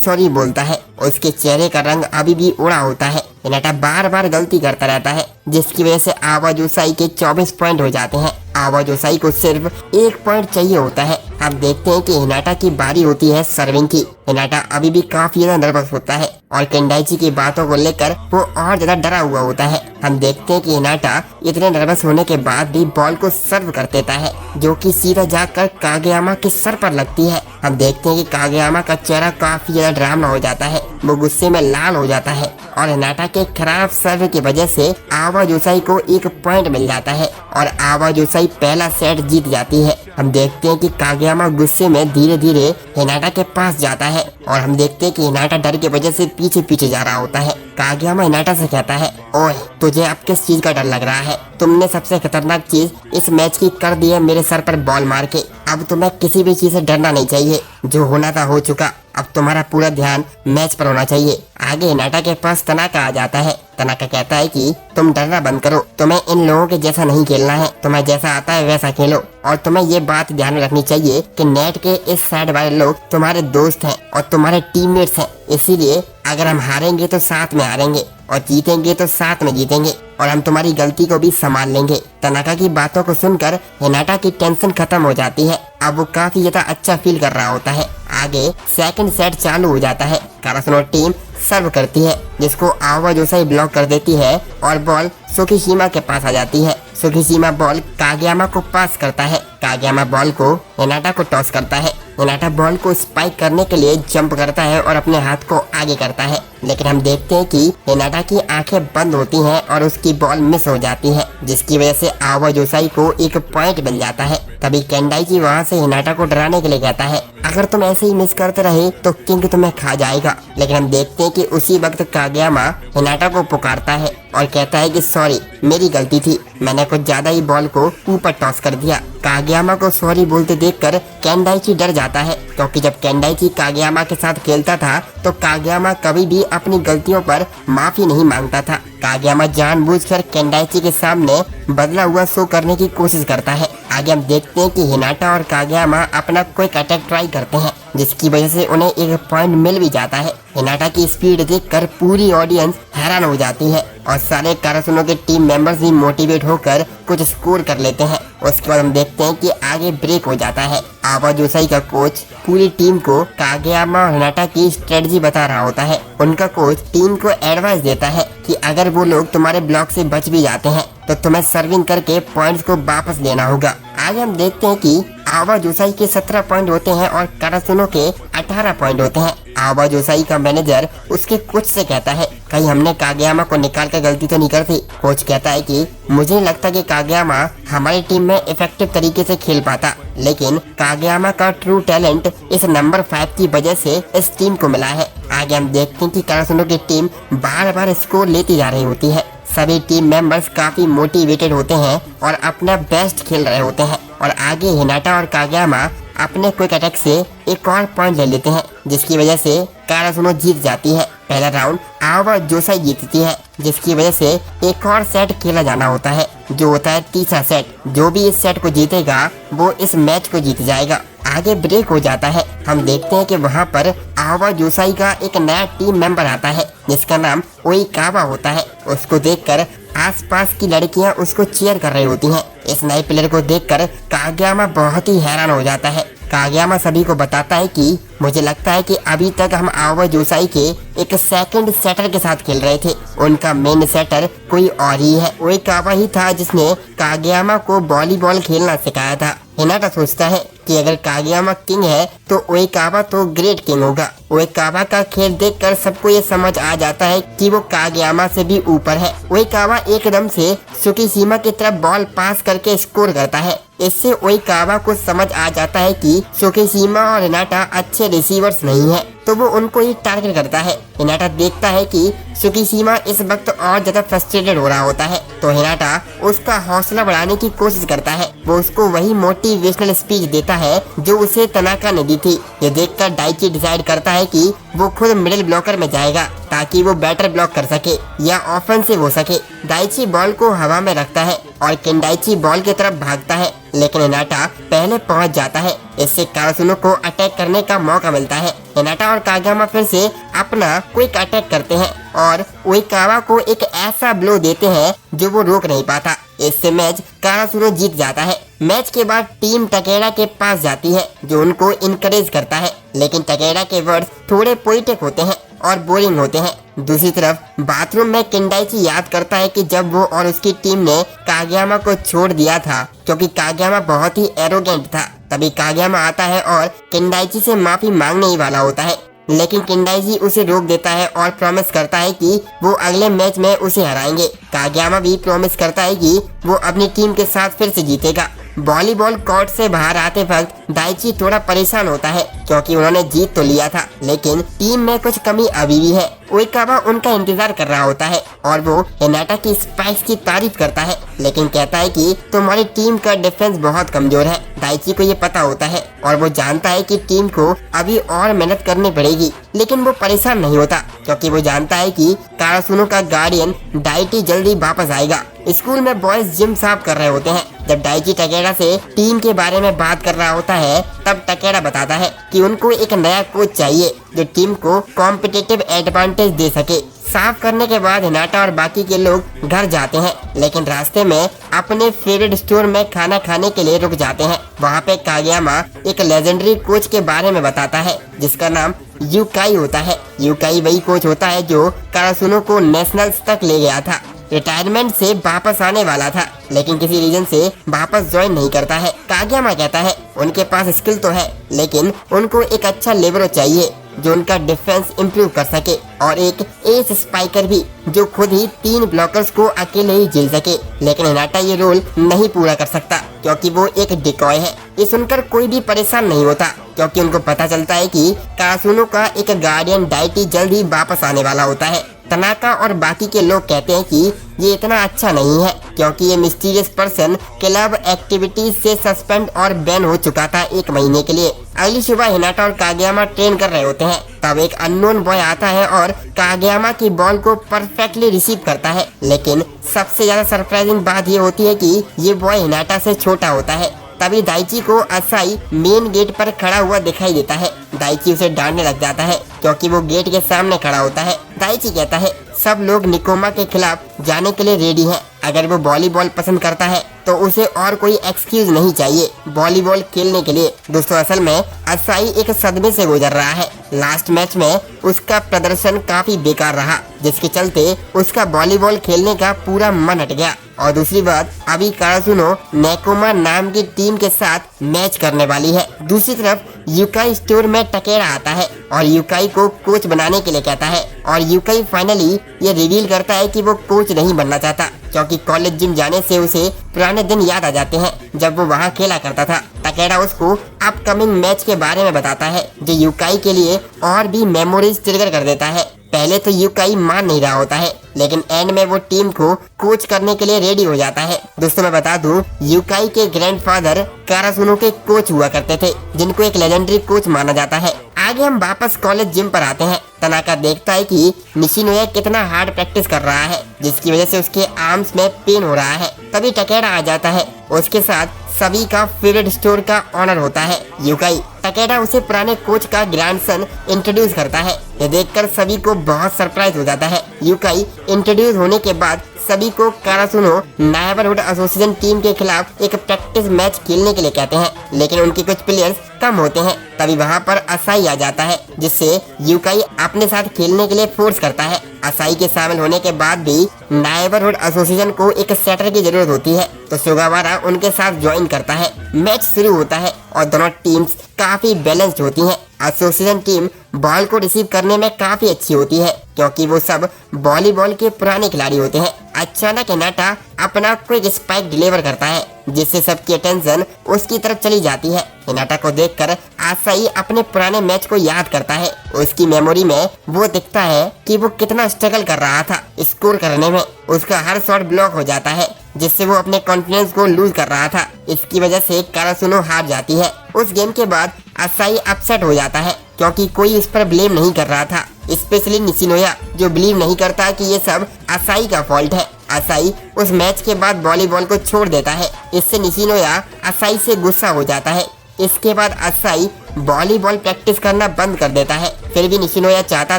सॉरी बोलता है। उसके चेहरे का रंग अभी भी उड़ा होता है। हिनाटा बार बार गलती करता रहता है, जिसकी वजह से आवा जोसाई के 24 पॉइंट हो जाते हैं। आवा जोसाई को सिर्फ 1 पॉइंट चाहिए होता है। अब देखते हैं कि हिनाटा की बारी होती है सर्विंग की। हिनाटा अभी भी काफी ज्यादा नर्वस होता है और किंडाइची की बातों को लेकर वो और ज्यादा डरा हुआ होता है। हम देखते हैं कि हिनाटा इतने नर्वस होने के बाद भी बॉल को सर्व कर देता है, जो कि सीधा जाकर कागयामा के सर पर लगती है। हम देखते हैं कि कागयामा का चेहरा काफी ज्यादा डरावना हो जाता है, वो गुस्से में लाल हो जाता है और हिनाटा के खराब सर्व की वजह से आवा जोसाई को 1 पॉइंट मिल जाता है और आवा जोसाई पहला सेट जीत जाती है। हम देखते हैं कि कागयामा गुस्से में धीरे धीरे हिनाटा के पास जाता है और हम देखते हैं कि हिनाटा डर की वजह से पीछे जा रहा होता है। कागयामा हिनाटा से कहता है, ओए तुझे अब किस चीज का डर लग रहा है? तुमने सबसे खतरनाक चीज इस मैच की कर दी है मेरे सर पर बॉल मार के। अब तुम्हें किसी भी चीज से डरना नहीं चाहिए, जो होना था हो चुका, अब तुम्हारा पूरा ध्यान मैच पर होना चाहिए। आगे हिनाटा के पास तनाका आ जाता है। तनाका कहता है कि तुम डरना बंद करो, तुम्हें इन लोगों के जैसा नहीं खेलना है, तुम्हें जैसा आता है वैसा खेलो, और तुम्हें ये बात ध्यान में रखनी चाहिए कि नेट के इस साइड वाले लोग तुम्हारे दोस्त हैं और तुम्हारे टीममेट्स हैं, इसीलिए अगर हम हारेंगे तो साथ में हारेंगे और जीतेंगे तो साथ में जीतेंगे और हम तुम्हारी गलती को भी संभाल लेंगे। तनाका की बातों को सुनकर हिनाटा की टेंशन खत्म हो जाती है। अब वो काफी ज्यादा अच्छा फील कर रहा होता है। आगे सेकंड सेट चालू हो जाता है। कारासुनो टीम सर्व करती है, जिसको आवा जोसाई ब्लॉक कर देती है और बॉल सुकीशिमा के पास आ जाती है। सुकीशिमा बॉल कागयामा को पास करता है। कागयामा बॉल को हिनाटा को टॉस करता है। हिनाटा बॉल को स्पाइक करने के लिए जंप करता है और अपने हाथ को आगे करता है, लेकिन हम देखते हैं कि हिनाटा की आंखें बंद होती हैं और उसकी बॉल मिस हो जाती है, जिसकी वजह से आवा जोसाई को 1 पॉइंट मिल जाता है। तभी किंडाइची वहाँ से हिनाटा को डराने के लिए कहता है, अगर तुम ऐसे ही मिस करते रहे तो किंग तुम्हें खा जाएगा। लेकिन हम देखते हैं कि उसी वक्त कागयामा हिनाटा को पुकारता है और कहता है कि सॉरी, मेरी गलती थी, मैंने कुछ ज्यादा ही बॉल को ऊपर टॉस कर दिया। कागयामा को सॉरी बोलते देखकर किंडाइची डर जाता है, क्योंकि जब किंडाइची कागयामा के साथ खेलता था तो कागयामा कभी भी अपनी गलतियों पर माफी नहीं मांगता था। कागयामा जानबूझकर किंडाइची के सामने बदला हुआ शो करने की कोशिश करता है। आगे हम देखते हैं कि हिनाटा और कागयामा अपना क्विक अटैक ट्राई करते हैं, जिसकी वजह से उन्हें 1 पॉइंट मिल भी जाता है। हिनाटा की स्पीड देखकर पूरी ऑडियंस हैरान हो जाती है और सारे कारासुनो के टीम मेंबर्स भी मोटिवेट होकर कुछ स्कोर कर लेते हैं। उसके बाद हम देखते हैं कि आगे ब्रेक हो जाता है। आवा जोसाई का कोच पूरी टीम को कागयामा और हिनाटा की स्ट्रेटजी बता रहा होता है। उनका कोच टीम को एडवाइस देता है कि अगर वो लोग तुम्हारे ब्लॉक से बच भी जाते हैं तो तुम्हें सर्विंग करके पॉइंट्स को वापस लेना होगा। आगे हम देखते हैं कि आवा जोसाई के 17 पॉइंट होते हैं और कारासुनो के 18 पॉइंट होते हैं। आवा जोसाई का मैनेजर उसके कोच से कहता है, कहीं हमने कागेयामा को निकाल कर गलती तो नहीं कर दी। कोच कहता है कि मुझे नहीं लगता कि कागेयामा हमारी टीम में इफेक्टिव तरीके से खेल पाता, लेकिन कागेयामा का ट्रू टैलेंट इस नंबर 5 की वजह से इस टीम को मिला है। आगे हम देखते हैं कि कारासूनो की टीम बार बार स्कोर लेती जा रही होती है। सभी टीम मेंबर्स काफी मोटिवेटेड होते हैं और अपना बेस्ट खेल रहे होते हैं और आगे हिनाटा और कागेयामा अपने क्विक अटैक से एक और पॉइंट ले लेते हैं, जिसकी वजह से कारासूनो जीत जाती है। पहला राउंड आवा जोसाई जीतती है, जिसकी वजह से एक और सेट खेला जाना होता है, जो होता है तीसरा सेट। जो भी इस सेट को जीतेगा वो इस मैच को जीत जाएगा। आगे ब्रेक हो जाता है। हम देखते हैं कि वहाँ पर आवा जोसाई का एक नया टीम मेंबर आता है, जिसका नाम ओइकावा होता है। उसको देखकर आसपास की लड़कियां उसको चीयर कर रही होती हैं। इस नए प्लेयर को देखकर कागेयामा बहुत ही हैरान हो जाता है। कागेयामा सभी को बताता है कि मुझे लगता है कि अभी तक हम आवा जोसाई के एक सेकंड सेटर के साथ खेल रहे थे। उनका मेन सेटर कोई और ही है। ओइकावा ही था जिसने कागेयामा को वॉलीबॉल खेलना सिखाया था। हिनाटा सोचता है कि अगर कागेयामा किंग है तो ओइकावा तो ग्रेट किंग होगा। ओइकावा का खेल देखकर सबको ये समझ आ जाता है कि वो कागेयामा से भी ऊपर है। ओइकावा एकदम से सुकीसीमा की तरफ बॉल पास करके स्कोर करता है। इससे ओइकावा को समझ आ जाता है कि सुकीसीमा और हिनाटा अच्छे रिसीवर्स नहीं है, तो वो उनको ही टारगेट करता है। हिनाटा देखता है कि सुकीसीमा इस वक्त और ज्यादा फ्रस्ट्रेटेड हो रहा होता है, तो हिनाटा उसका हौसला बढ़ाने की कोशिश करता है। वो उसको वही मोटिवेशनल स्पीच देता है जो उसे तनाका ने दी थी। ये देखकर डाइची डिसाइड करता है कि वो खुद मिडिल ब्लॉकर में जाएगा ताकि वो बेटर ब्लॉक कर सके या ऑफेंसिव हो सके। डाइची बॉल को हवा में रखता है और केंडाइची बॉल की तरफ भागता है, लेकिन हिनाटा पहले पहुंच जाता है। इससे कारासूनो को अटैक करने का मौका मिलता है। हिनाटा और कागेयामा फिर से अपना क्विक अटैक करते हैं और ओइकावा को एक ऐसा ब्लो देते हैं जो वो रोक नहीं पाता। इससे मैच कारासूनो जीत जाता है। मैच के बाद टीम टकेड़ा के पास जाती है, जो उनको इनकरेज करता है, लेकिन टकेड़ा के वर्ड्स थोड़े पोइटिक होते हैं और बोरिंग होते हैं। दूसरी तरफ बाथरूम में केंडाइची याद करता है कि जब वो और उसकी टीम ने कागेयामा को छोड़ दिया था क्योंकि कागेयामा बहुत ही एरोगेंट था। तभी कागेयामा आता है और केंडाइची से माफी मांगने ही वाला होता है, लेकिन केंडाइची उसे रोक देता है और प्रॉमिस करता है कि वो अगले मैच में उसे हराएंगे। कागेयामा भी प्रॉमिस करता है कि वो अपनी टीम के साथ फिर से जीतेगा। वॉलीबॉल कोर्ट से बाहर आते वक्त डाइची थोड़ा परेशान होता है क्योंकि उन्होंने जीत तो लिया था, लेकिन टीम में कुछ कमी अभी भी है। ओइकावा उनका इंतजार कर रहा होता है और वो हिनाटा की स्पाइक्स की तारीफ करता है, लेकिन कहता है कि तुम्हारी टीम का डिफेंस बहुत कमजोर है। डाइची को ये पता होता है और वो जानता है कि टीम को अभी और मेहनत करनी पड़ेगी, लेकिन वो परेशान नहीं होता क्योंकि वो जानता है कि कारासूनो का गार्डियन डाइची जल्दी वापस आएगा। स्कूल में बॉयज जिम साफ कर रहे होते हैं। जब डाइची टकेड़ा से टीम के बारे में बात कर रहा होता है, तब टकेड़ा बताता है कि उनको एक नया कोच चाहिए जो टीम को कॉम्पिटिटिव एडवांटेज दे सके। साफ करने के बाद हिनाटा और बाकी के लोग घर जाते हैं, लेकिन रास्ते में अपने फेवरेट स्टोर में खाना खाने के लिए रुक जाते हैं। वहाँ पे कागेयामा एक लेजेंडरी कोच के बारे में बताता है जिसका नाम यूकाई होता है। यूकाई वही कोच होता है जो कारासूनो को नेशनल्स तक ले गया था। रिटायरमेंट से वापस आने वाला था, लेकिन किसी रीजन से वापस ज्वाइन नहीं करता है। कागेयामा कहता है उनके पास स्किल तो है, लेकिन उनको एक अच्छा लिबरो चाहिए जो उनका डिफेंस इम्प्रूव कर सके और एक एस स्पाइकर भी जो खुद ही 3 ब्लॉकर्स को अकेले ही झेल सके। लेकिन हिनाटा ये रोल नहीं पूरा कर सकता क्योंकि वो एक डिकॉय है। ये सुनकर कोई भी परेशान नहीं होता क्योंकि उनको पता चलता है कि कारासूनो का एक गार्डियन डाइची जल्द ही वापस आने वाला होता है। तनाका और बाकी के लोग कहते हैं कि ये इतना अच्छा नहीं है क्योंकि ये मिस्टीरियस पर्सन क्लब एक्टिविटीज से सस्पेंड और बैन हो चुका था 1 महीने के लिए। अगली सुबह हिनाटा और कागेयामा ट्रेन कर रहे होते हैं, तब एक अननोन बॉय आता है और कागेयामा की बॉल को परफेक्टली रिसीव करता है। लेकिन सबसे ज्यादा सरप्राइजिंग बात ये होती है कि ये बॉय हिनाटा से छोटा होता है। तभी दाइची को असाई मेन गेट पर खड़ा हुआ दिखाई देता है। दाइची उसे डांटने लग जाता है क्योंकि वो गेट के सामने खड़ा होता है। दाइची कहता है सब लोग निकोमा के खिलाफ जाने के लिए रेडी हैं, अगर वो वॉलीबॉल पसंद करता है तो उसे और कोई एक्सक्यूज नहीं चाहिए वॉलीबॉल खेलने के लिए। दोस्तों असल में असाई एक सदमे से गुजर रहा है। लास्ट मैच में उसका प्रदर्शन काफी बेकार रहा, जिसके चलते उसका वॉलीबॉल खेलने का पूरा मन हट गया। और दूसरी बात, अभी काराजुनो नेकोमा नाम की टीम के साथ मैच करने वाली है। दूसरी तरफ यूकाई स्टोर में टकेरा आता है और यूकाई को कोच बनाने के लिए कहता है और यूकाई फाइनली ये रिवील करता है कि वो कोच नहीं बनना चाहता, क्योंकि कॉलेज जिम जाने से उसे पुराने दिन याद आ जाते हैं जब वो वहाँ खेला करता था। टकेरा उसको अपकमिंग मैच के बारे में बताता है जो यूकाई के लिए और भी मेमोरीज ट्रिगर कर देता है। पहले तो यूकाई मान नहीं रहा होता है, लेकिन एंड में वो टीम को कोच करने के लिए रेडी हो जाता है। दोस्तों मैं बता दूं, यूकाई के ग्रैंडफादर काराजुनो के कोच हुआ करते थे, जिनको एक लेजेंडरी कोच माना जाता है। आगे हम वापस कॉलेज जिम पर आते हैं। तनाका देखता है कि निशिनोया कितना हार्ड प्रैक्टिस कर रहा है, जिसकी वजह से उसके आर्म्स में पेन हो रहा है। तभी टकेरा आ जाता है, उसके साथ सभी का फेवरेट स्टोर का ऑनर होता है यूकाई। टकेरा उसे पुराने कोच का ग्रैंडसन इंट्रोड्यूस करता है। ये देखकर सभी को बहुत सरप्राइज हो जाता है। यूकाई इंट्रोड्यूस होने के बाद सभी को काराजुनो नेबरहुड एसोसिएशन टीम के खिलाफ एक प्रैक्टिस मैच खेलने के लिए कहते हैं, लेकिन उनके कुछ प्लेयर्स कम होते हैं। तभी वहाँ पर असाई आ जाता है, जिससे यूकाई अपने साथ खेलने के लिए फोर्स करता है। असाई के शामिल होने के बाद भी नेबरहुड एसोसिएशन को एक सेटर की जरूरत होती है, तो सुगावारा उनके साथ ज्वाइन करता है। मैच शुरू होता है और दोनों टीम्स काफी बैलेंस्ड होती हैं। एसोसिएशन टीम बॉल को रिसीव करने में काफी अच्छी होती है, क्योंकि वो सब वॉलीबॉल के पुराने खिलाड़ी होते हैं। अचानक हिनाटा अपना क्विक स्पाइक डिलीवर करता है, जिससे सबकी अटेंशन उसकी तरफ चली जाती है। हिनाटा को देखकर असाई अपने पुराने मैच को याद करता है। उसकी मेमोरी में वो दिखता है कि वो कितना स्ट्रगल कर रहा था स्कोर करने में। उसका हर शॉट ब्लॉक हो जाता है, जिससे वो अपने कॉन्फिडेंस को लूज कर रहा था। इसकी वजह से काराजुनो हार जाती है। उस गेम के बाद असाई अपसेट हो जाता है, क्योंकि कोई इस पर ब्लेम नहीं कर रहा था, स्पेशली निशिनोया, जो बिलीव नहीं करता कि ये सब असाई का फॉल्ट है। असाई उस मैच के बाद वॉलीबॉल को छोड़ देता है। इससे निशिनोया असाई से गुस्सा हो जाता है। इसके बाद असाई वॉलीबॉल प्रैक्टिस करना बंद कर देता है। फिर भी निशिनोया चाहता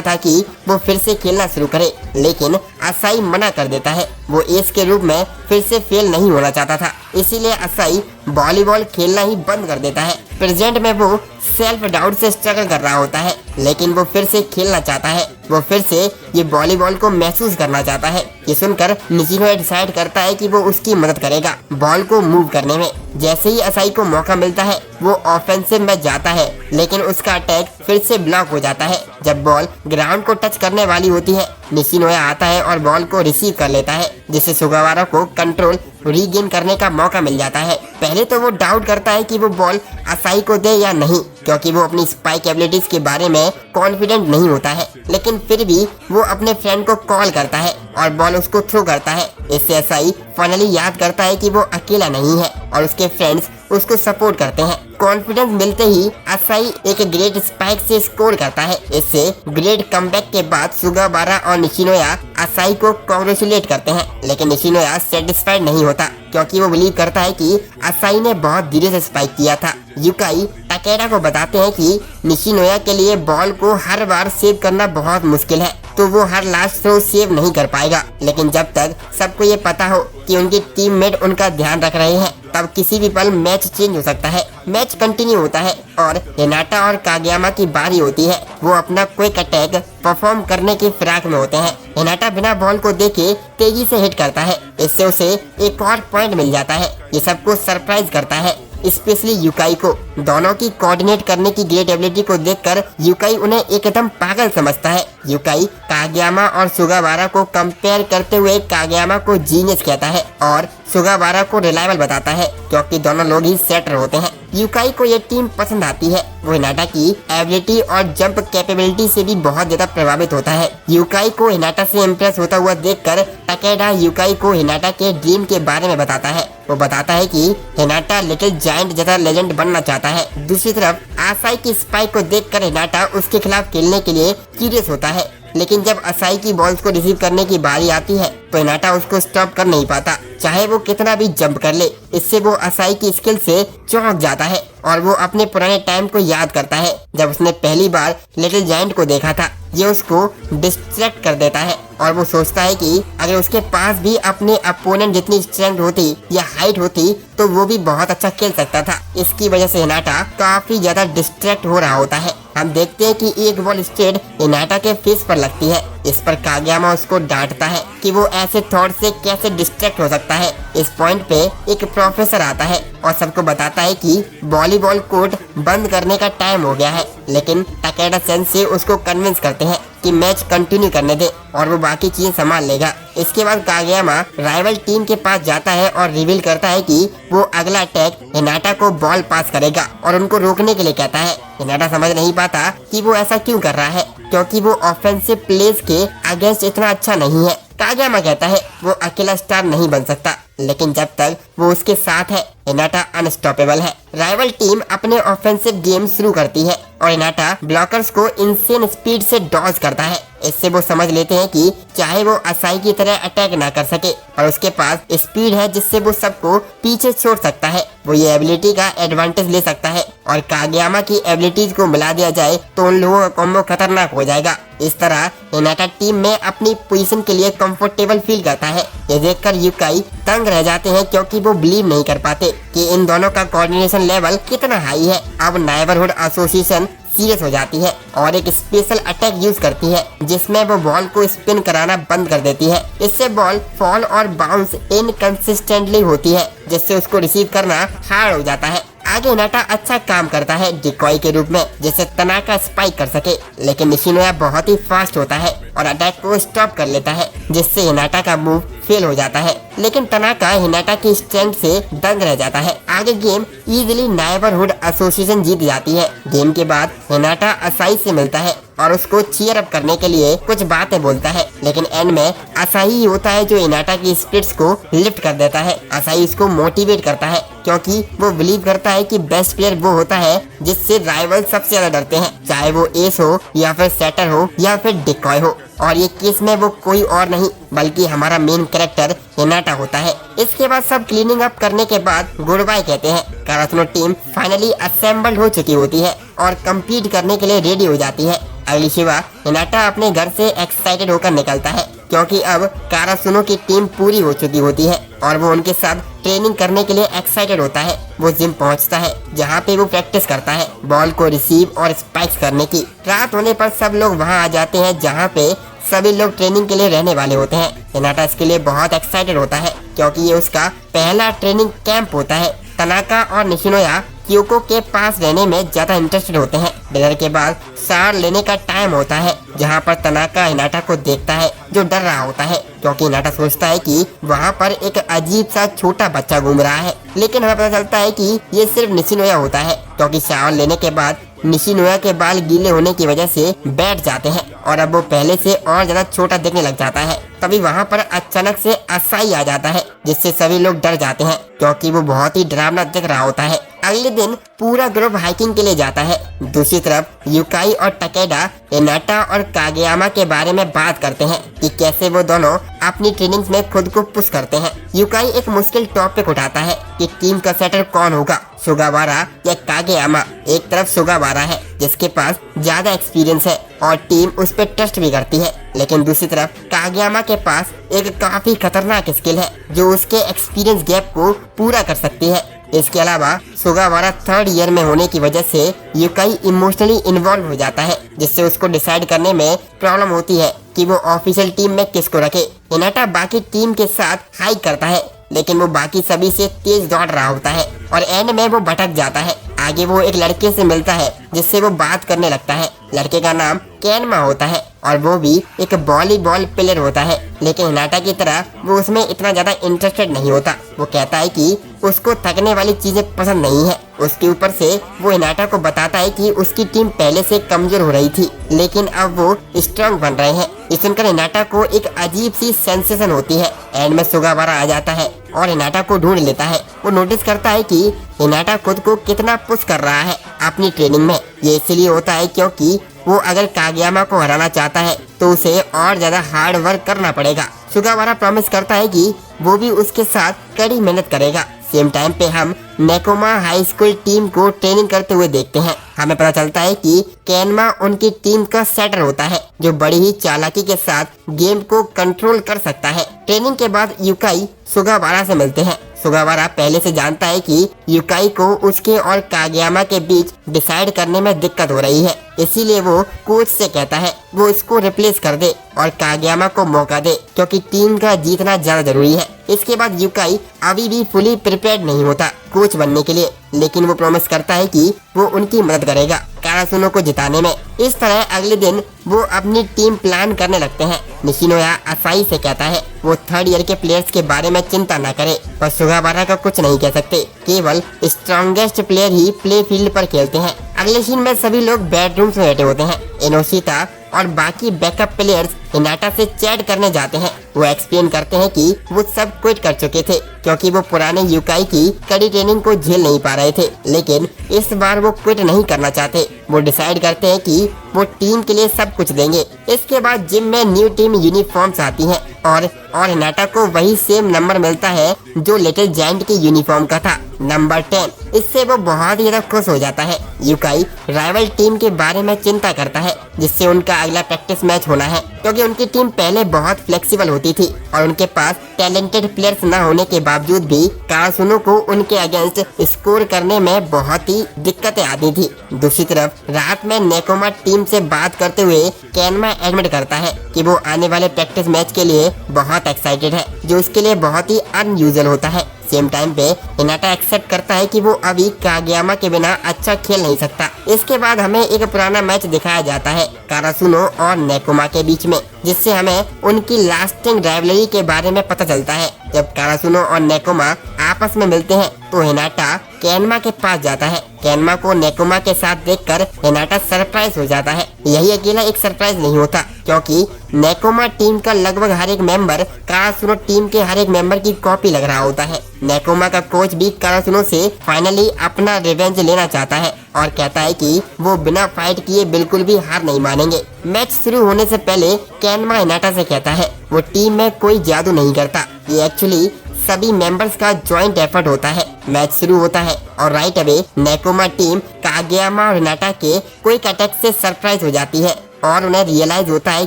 था कि वो फिर से खेलना शुरू करे, लेकिन असाई मना कर देता है। वो एस के रूप में फिर से फेल नहीं होना चाहता था, इसीलिए असाई वॉलीबॉल खेलना ही बंद कर देता है। प्रेजेंट में वो सेल्फ डाउट से स्ट्रगल कर रहा होता है, लेकिन वो फिर से खेलना चाहता है। वो फिर से ये वॉलीबॉल को महसूस करना चाहता है। ये सुनकर निशिनोया डिसाइड करता है कि वो उसकी मदद करेगा बॉल को मूव करने में। जैसे ही असाई को मौका मिलता है, वो ऑफेंसिव में जाता है, लेकिन उसका अटैक फिर से ब्लॉक हो जाता है। जब बॉल ग्राउंड को टच करने वाली होती है, निशिनोया आता है और बॉल को रिसीव कर लेता है, जिससे सुगावारा को कंट्रोल रीगेन करने का मौका मिल जाता है। पहले तो वो डाउट करता है कि वो बॉल असाई को दे या नहीं, क्योंकि वो अपनी स्पाइक एबिलिटीज के बारे में कॉन्फिडेंट नहीं होता है। लेकिन फिर भी वो अपने फ्रेंड को कॉल करता है और बॉल उसको थ्रो करता है। इससे असाई फाइनली याद करता है कि वो अकेला नहीं है और उसके फ्रेंड्स उसको सपोर्ट करते हैं। कॉन्फिडेंस मिलते ही असाई एक ग्रेट स्पाइक से स्कोर करता है। इससे ग्रेट कमबैक के बाद सुगावारा और निशिनोया असाई को कांग्रेचुलेट करते हैं, लेकिन निशिनोया सेटिस्फाइड नहीं होता, क्योंकि वो बिलीव करता है कि असाई ने बहुत धीरे से स्पाइक किया था। यूकाई टकेरा को बताते हैं कि निशिनोया के लिए बॉल को हर बार सेव करना बहुत मुश्किल है, तो वो हर लास्ट थ्रो सेव नहीं कर पाएगा। लेकिन जब तक सबको ये पता हो कि उनके टीममेट उनका ध्यान रख रहे हैं, तब किसी भी पल मैच चेंज हो सकता है। मैच कंटिन्यू होता है और हिनाटा और कागयामा की बारी होती है। वो अपना क्विक अटैक परफॉर्म करने की फिराक में होते हैं। हिनाटा बिना बॉल को देखे तेजी से हिट करता है, इससे उसे एक और पॉइंट मिल जाता है। ये सबको सरप्राइज करता है, स्पेशली यूकाई को। दोनों की कोऑर्डिनेट करने की ग्रेट एबिलिटी को देखकर यूकाई उन्हें एकदम पागल समझता है। यूकाई कागयामा और सुगावारा को कंपेयर करते हुए कागयामा को जीनियस कहता है और सुगावारा को रिलायबल बताता है, क्योंकि दोनों लोग ही सेटर होते हैं। यूकाई को ये टीम पसंद आती है। वो हिनाटा की एबिलिटी और जंप कैपेबिलिटी से भी बहुत ज्यादा प्रभावित होता है। यूकाई को हिनाटा से इम्प्रेस होता हुआ देखकर टकेडा यूकाई को हिनाटा के ड्रीम के बारे में बताता है। वो बताता है कि हिनाटा लिटिल जायंट जैसा लेजेंड बनना चाहता है। दूसरी तरफ असाई की स्पाइक को देखकर हिनाटा उसके खिलाफ खेलने के लिए क्यूरियस होता है, लेकिन जब असाई की बॉल्स को रिसीव करने की बारी आती है, तो हिनाटा उसको स्टॉप कर नहीं पाता, चाहे वो कितना भी जंप कर ले। इससे वो असाई की स्किल से चौंक जाता है और वो अपने पुराने टाइम को याद करता है जब उसने पहली बार लिटिल जायंट को देखा था। ये उसको डिस्ट्रैक्ट कर देता है और वो सोचता है कि अगर उसके पास भी अपने अपोनेंट जितनी स्ट्रेंथ होती या हाइट होती तो वो भी बहुत अच्छा खेल सकता था। इसकी वजह से हिनाटा काफी ज्यादा डिस्ट्रैक्ट हो रहा होता है। हम देखते हैं कि एक बॉल स्ट्रेट हिनाटा के फेस पर लगती है। इस पर कागयामा उसको डांटता है कि वो ऐसे थॉट से कैसे डिस्ट्रैक्ट हो सकता है। इस पॉइंट पे एक प्रोफेसर आता है और सबको बताता है कि वॉलीबॉल कोर्ट बंद करने का टाइम हो गया है, लेकिन टाकेडा सेंसेई उसको कन्विंस करते हैं कि मैच कंटिन्यू करने दे और वो बाकी चीजें संभाल लेगा। इसके बाद कागयामा राइवल टीम के पास जाता है और रिवील करता है कि वो अगला अटैक हिनाटा को बॉल पास करेगा और उनको रोकने के लिए कहता है। हिनाटा समझ नहीं पाता कि वो ऐसा क्यों कर रहा है, क्योंकि वो ऑफेंसिव प्लेस के अगेंस्ट इतना अच्छा नहीं है। कागयामा कहता है वो अकेला स्टार नहीं बन सकता, लेकिन जब तक वो उसके साथ है हिनाटा अनस्टॉपेबल है। राइवल टीम अपने ऑफेंसिव गेम शुरू करती है और हिनाटा ब्लॉकर्स को इनसेन स्पीड से डॉज करता है। इससे वो समझ लेते हैं कि चाहे वो असाई की तरह अटैक ना कर सके, पर उसके पास स्पीड है जिससे वो सबको पीछे छोड़ सकता है। वो ये एबिलिटी का एडवांटेज ले सकता है और कागयामा की एबिलिटीज को मिला दिया जाए तो उन लोगों का कॉम्बो खतरनाक हो जाएगा। इस तरह हिनाटा टीम में अपनी पोजीशन के लिए कंफर्टेबल फील करता है। ये देखकर यूकाई तंग रह जाते हैं क्योंकि वो बिलीव नहीं कर पाते कि इन दोनों का कोऑर्डिनेशन लेवल कितना हाई है। अब नेबरहुड एसोसिएशन सीरियस हो जाती है और एक स्पेशल अटैक यूज करती है जिसमें वो बॉल को स्पिन कराना बंद कर देती है। इससे बॉल फॉल और बाउंस इनकंसिस्टेंटली होती है, जिससे उसको रिसीव करना हार्ड हो जाता है। आगे हिनाटा अच्छा काम करता है डिकॉय के रूप में, जिससे तनाका स्पाइक कर सके, लेकिन निशिनोया बहुत ही फास्ट होता है और अटैक को स्टॉप कर लेता है, जिससे हिनाटा का मूव फेल हो जाता है। लेकिन तनाका हिनाटा की स्ट्रेंथ से दंग रह जाता है। आगे गेम इजीली नेबरहुड एसोसिएशन जीत जाती है। गेम के बाद हिनाटा असाई से मिलता है और उसको चीयर अप करने के लिए कुछ बातें बोलता है, लेकिन एंड में असाई होता है जो हिनाटा की स्पिरिट्स को लिफ्ट कर देता है। असाई इसको मोटिवेट करता है क्योंकि वो बिलीव करता है कि बेस्ट प्लेयर वो होता है जिससे राइवल सबसे ज्यादा डरते हैं, चाहे वो एस हो या फिर सेटर हो या फिर डिकॉय हो। और ये केस में वो कोई और नहीं बल्कि हमारा मेन कैरेक्टर हिनाटा होता है। इसके बाद सब क्लीनिंग अप करने के बाद गुड बाय कहते हैं। कारासुनो टीम फाइनली असेंबल्ड हो चुकी होती है और कम्पीट करने के लिए रेडी हो जाती है। अगली सुबह हिनाटा अपने घर से एक्साइटेड होकर निकलता है क्योंकि अब कारासुनो की टीम पूरी हो चुकी होती है और वो उनके साथ ट्रेनिंग करने के लिए एक्साइटेड होता है। वो जिम पहुंचता है जहां पे वो प्रैक्टिस करता है बॉल को रिसीव और स्पाइक्स करने की। रात होने पर सब लोग वहां आ जाते हैं जहां पे सभी लोग ट्रेनिंग के लिए रहने वाले होते हैं। हिनाटा इसके लिए बहुत एक्साइटेड होता है क्योंकि ये उसका पहला ट्रेनिंग कैंप होता है। तनाका और निशिनोया क्योको के पास रहने में ज्यादा इंटरेस्टेड होते हैं। डिनर के बाद सार लेने का टाइम होता है जहां पर तनाका हिनाटा को देखता है जो डर रहा होता है क्योंकि हिनाटा सोचता है कि वहां पर एक अजीब सा छोटा बच्चा घूम रहा है, लेकिन हमें पता चलता है कि ये सिर्फ निशिनोया होता है क्योंकि शावर लेने के बाद निशिनोया के बाल गीले होने की वजह से बैठ जाते हैं और अब वो पहले से और ज्यादा छोटा दिखने लग जाता है। तभी वहाँ पर अचानक से असाई आ जाता है जिससे सभी लोग डर जाते हैं क्योंकि वो बहुत ही डरावना दिख रहा होता है। अगले दिन पूरा ग्रुप हाइकिंग के लिए जाता है। दूसरी तरफ यूकाई और टकेडा हिनाटा और कागयामा के बारे में बात करते हैं कि कैसे वो दोनों अपनी ट्रेनिंग्स में खुद को पुश करते हैं। यूकाई एक मुश्किल टॉपिक उठाता है कि टीम का सेटर कौन होगा, सुगावारा या कागयामा। एक तरफ सुगावारा है जिसके पास ज्यादा एक्सपीरियंस है और टीम उस पर ट्रस्ट भी करती है, लेकिन दूसरी तरफ कागयामा के पास एक काफी खतरनाक स्किल है जो उसके एक्सपीरियंस गैप को पूरा कर सकती है। इसके अलावा सुगावारा थर्ड ईयर में होने की वजह से यूकाई इमोशनली इन्वॉल्व हो जाता है जिससे उसको डिसाइड करने में प्रॉब्लम होती है कि वो ऑफिशियल टीम में किसको रखे। हिनाटा बाकी टीम के साथ हाइक करता है लेकिन वो बाकी सभी से तेज दौड़ रहा होता है और एंड में वो भटक जाता है। आगे वो एक लड़के से मिलता है जिससे वो बात करने लगता है। लड़के का नाम केनमा होता है और वो भी एक वॉलीबॉल प्लेयर होता है, लेकिन हिनाटा की तरह वो उसमें इतना ज्यादा इंटरेस्टेड नहीं होता। वो कहता है कि उसको थकने वाली चीजें पसंद नहीं है। उसके ऊपर से वो हिनाटा को बताता है कि उसकी टीम पहले से कमजोर हो रही थी लेकिन अब वो स्ट्रांग बन रहे हैं। ये सुनकर हिनाटा को एक अजीब सी सेंसेशन होती है। एंड में सुगावारा आ जाता है और हिनाटा को ढूंढ लेता है। वो नोटिस करता है कि हिनाटा खुद को कितना पुश कर रहा है अपनी ट्रेनिंग में। ये इसलिए होता है क्योंकि वो अगर कागयामा को हराना चाहता है तो उसे और ज्यादा हार्ड वर्क करना पड़ेगा। सुगावारा प्रॉमिस करता है कि वो भी उसके साथ कड़ी मेहनत करेगा। सेम टाइम पे हम नेकोमा हाई स्कूल टीम को ट्रेनिंग करते हुए देखते हैं। हमें पता चलता है कि केनमा उनकी टीम का सेटर होता है जो बड़ी ही चालाकी के साथ गेम को कंट्रोल कर सकता है। ट्रेनिंग के बाद युकाई सुगावारा से मिलते हैं। सुगावारा पहले से जानता है कि युकाई को उसके और कागयामा के बीच डिसाइड करने में दिक्कत हो रही है, इसीलिए वो कोच से कहता है वो इसको रिप्लेस कर दे और कागयामा को मौका दे, क्योंकि टीम का जीतना ज्यादा जरूरी है। इसके बाद युकाई अभी भी फुली प्रिपेयर्ड नहीं होता कोच बनने के लिए, लेकिन वो प्रॉमिस करता है कि वो उनकी मदद करेगा कारासुनो को जिताने में। इस तरह अगले दिन वो अपनी टीम प्लान करने लगते हैं। निशिनोया असाई से कहता है वो थर्ड ईयर के प्लेयर्स के बारे में चिंता न करे, पर सुगावारा का कुछ नहीं कह सकते, केवल स्ट्रॉन्गेस्ट प्लेयर ही प्ले फील्ड पर खेलते हैं। अगले सीन में सभी लोग बेडरूम्स में बैठे होते हैं। इनोशिता और बाकी बैकअप प्लेयर्स हिनाटा से चैट करने जाते हैं। वो एक्सप्लेन करते हैं कि वो सब क्विट कर चुके थे क्योंकि वो पुराने युकाई की कड़ी ट्रेनिंग को झेल नहीं पा रहे थे, लेकिन इस बार वो क्विट नहीं करना चाहते। वो डिसाइड करते हैं कि वो टीम के लिए सब कुछ देंगे। इसके बाद जिम में न्यू टीम यूनिफॉर्म्स आती हैं और हिनाटा को वही सेम नंबर मिलता है जो लिटिल जायंट की यूनिफॉर्म का था, नंबर 10। इससे वो बहुत ही ज्यादा खुश हो जाता है। युकाई राइवल टीम के बारे में चिंता करता है जिससे उनका अगला प्रैक्टिस मैच होना है, क्योंकि उनकी टीम पहले बहुत फ्लेक्सिबल होती थी और उनके पास टैलेंटेड प्लेयर्स न होने के बावजूद भी कारासुनो को उनके अगेंस्ट स्कोर करने में बहुत ही दिक्कतें आती थी। दूसरी तरफ रात में नेकोमा टीम से बात करते हुए केनमा एडमिट करता है कि वो आने वाले प्रैक्टिस मैच के लिए बहुत एक्साइटेड है, जो उसके लिए बहुत ही अनयूजुअल होता है। सेम टाइम पे हिनाटा एक्सेप्ट करता है कि वो अभी कागयामा के बिना अच्छा खेल नहीं सकता। इसके बाद हमें एक पुराना मैच दिखाया जाता है कारासुनो और नेकोमा के बीच में, जिससे हमें उनकी लास्टिंग राइवलरी के बारे में पता चलता है। जब कारासुनो और नेकोमा आपस में मिलते हैं तो हिनाटा केनमा के पास जाता है। केनमा को नेकोमा के साथ देखकर हिनाटा सरप्राइज हो जाता है। यही अकेला एक सरप्राइज नहीं होता, क्योंकि नेकोमा टीम का लगभग हर एक मेंबर कारासुनो टीम के हर एक मेंबर की कॉपी लग रहा होता है। नेकोमा का कोच भी कारासुनो से फाइनली अपना रिवेंज लेना चाहता है और कहता है कि वो बिना फाइट किए बिल्कुल भी हार नहीं मानेंगे। मैच शुरू होने से पहले केनमा हिनाटा से कहता है वो टीम में कोई जादू नहीं करता, ये एक्चुअली सभी मेंबर्स का जॉइंट एफर्ट होता है। मैच शुरू होता है और राइट अवे नेकोमा टीम कागयामा और हिनाटा के क्विक अटैक से सरप्राइज हो जाती है और उन्हें रियलाइज होता है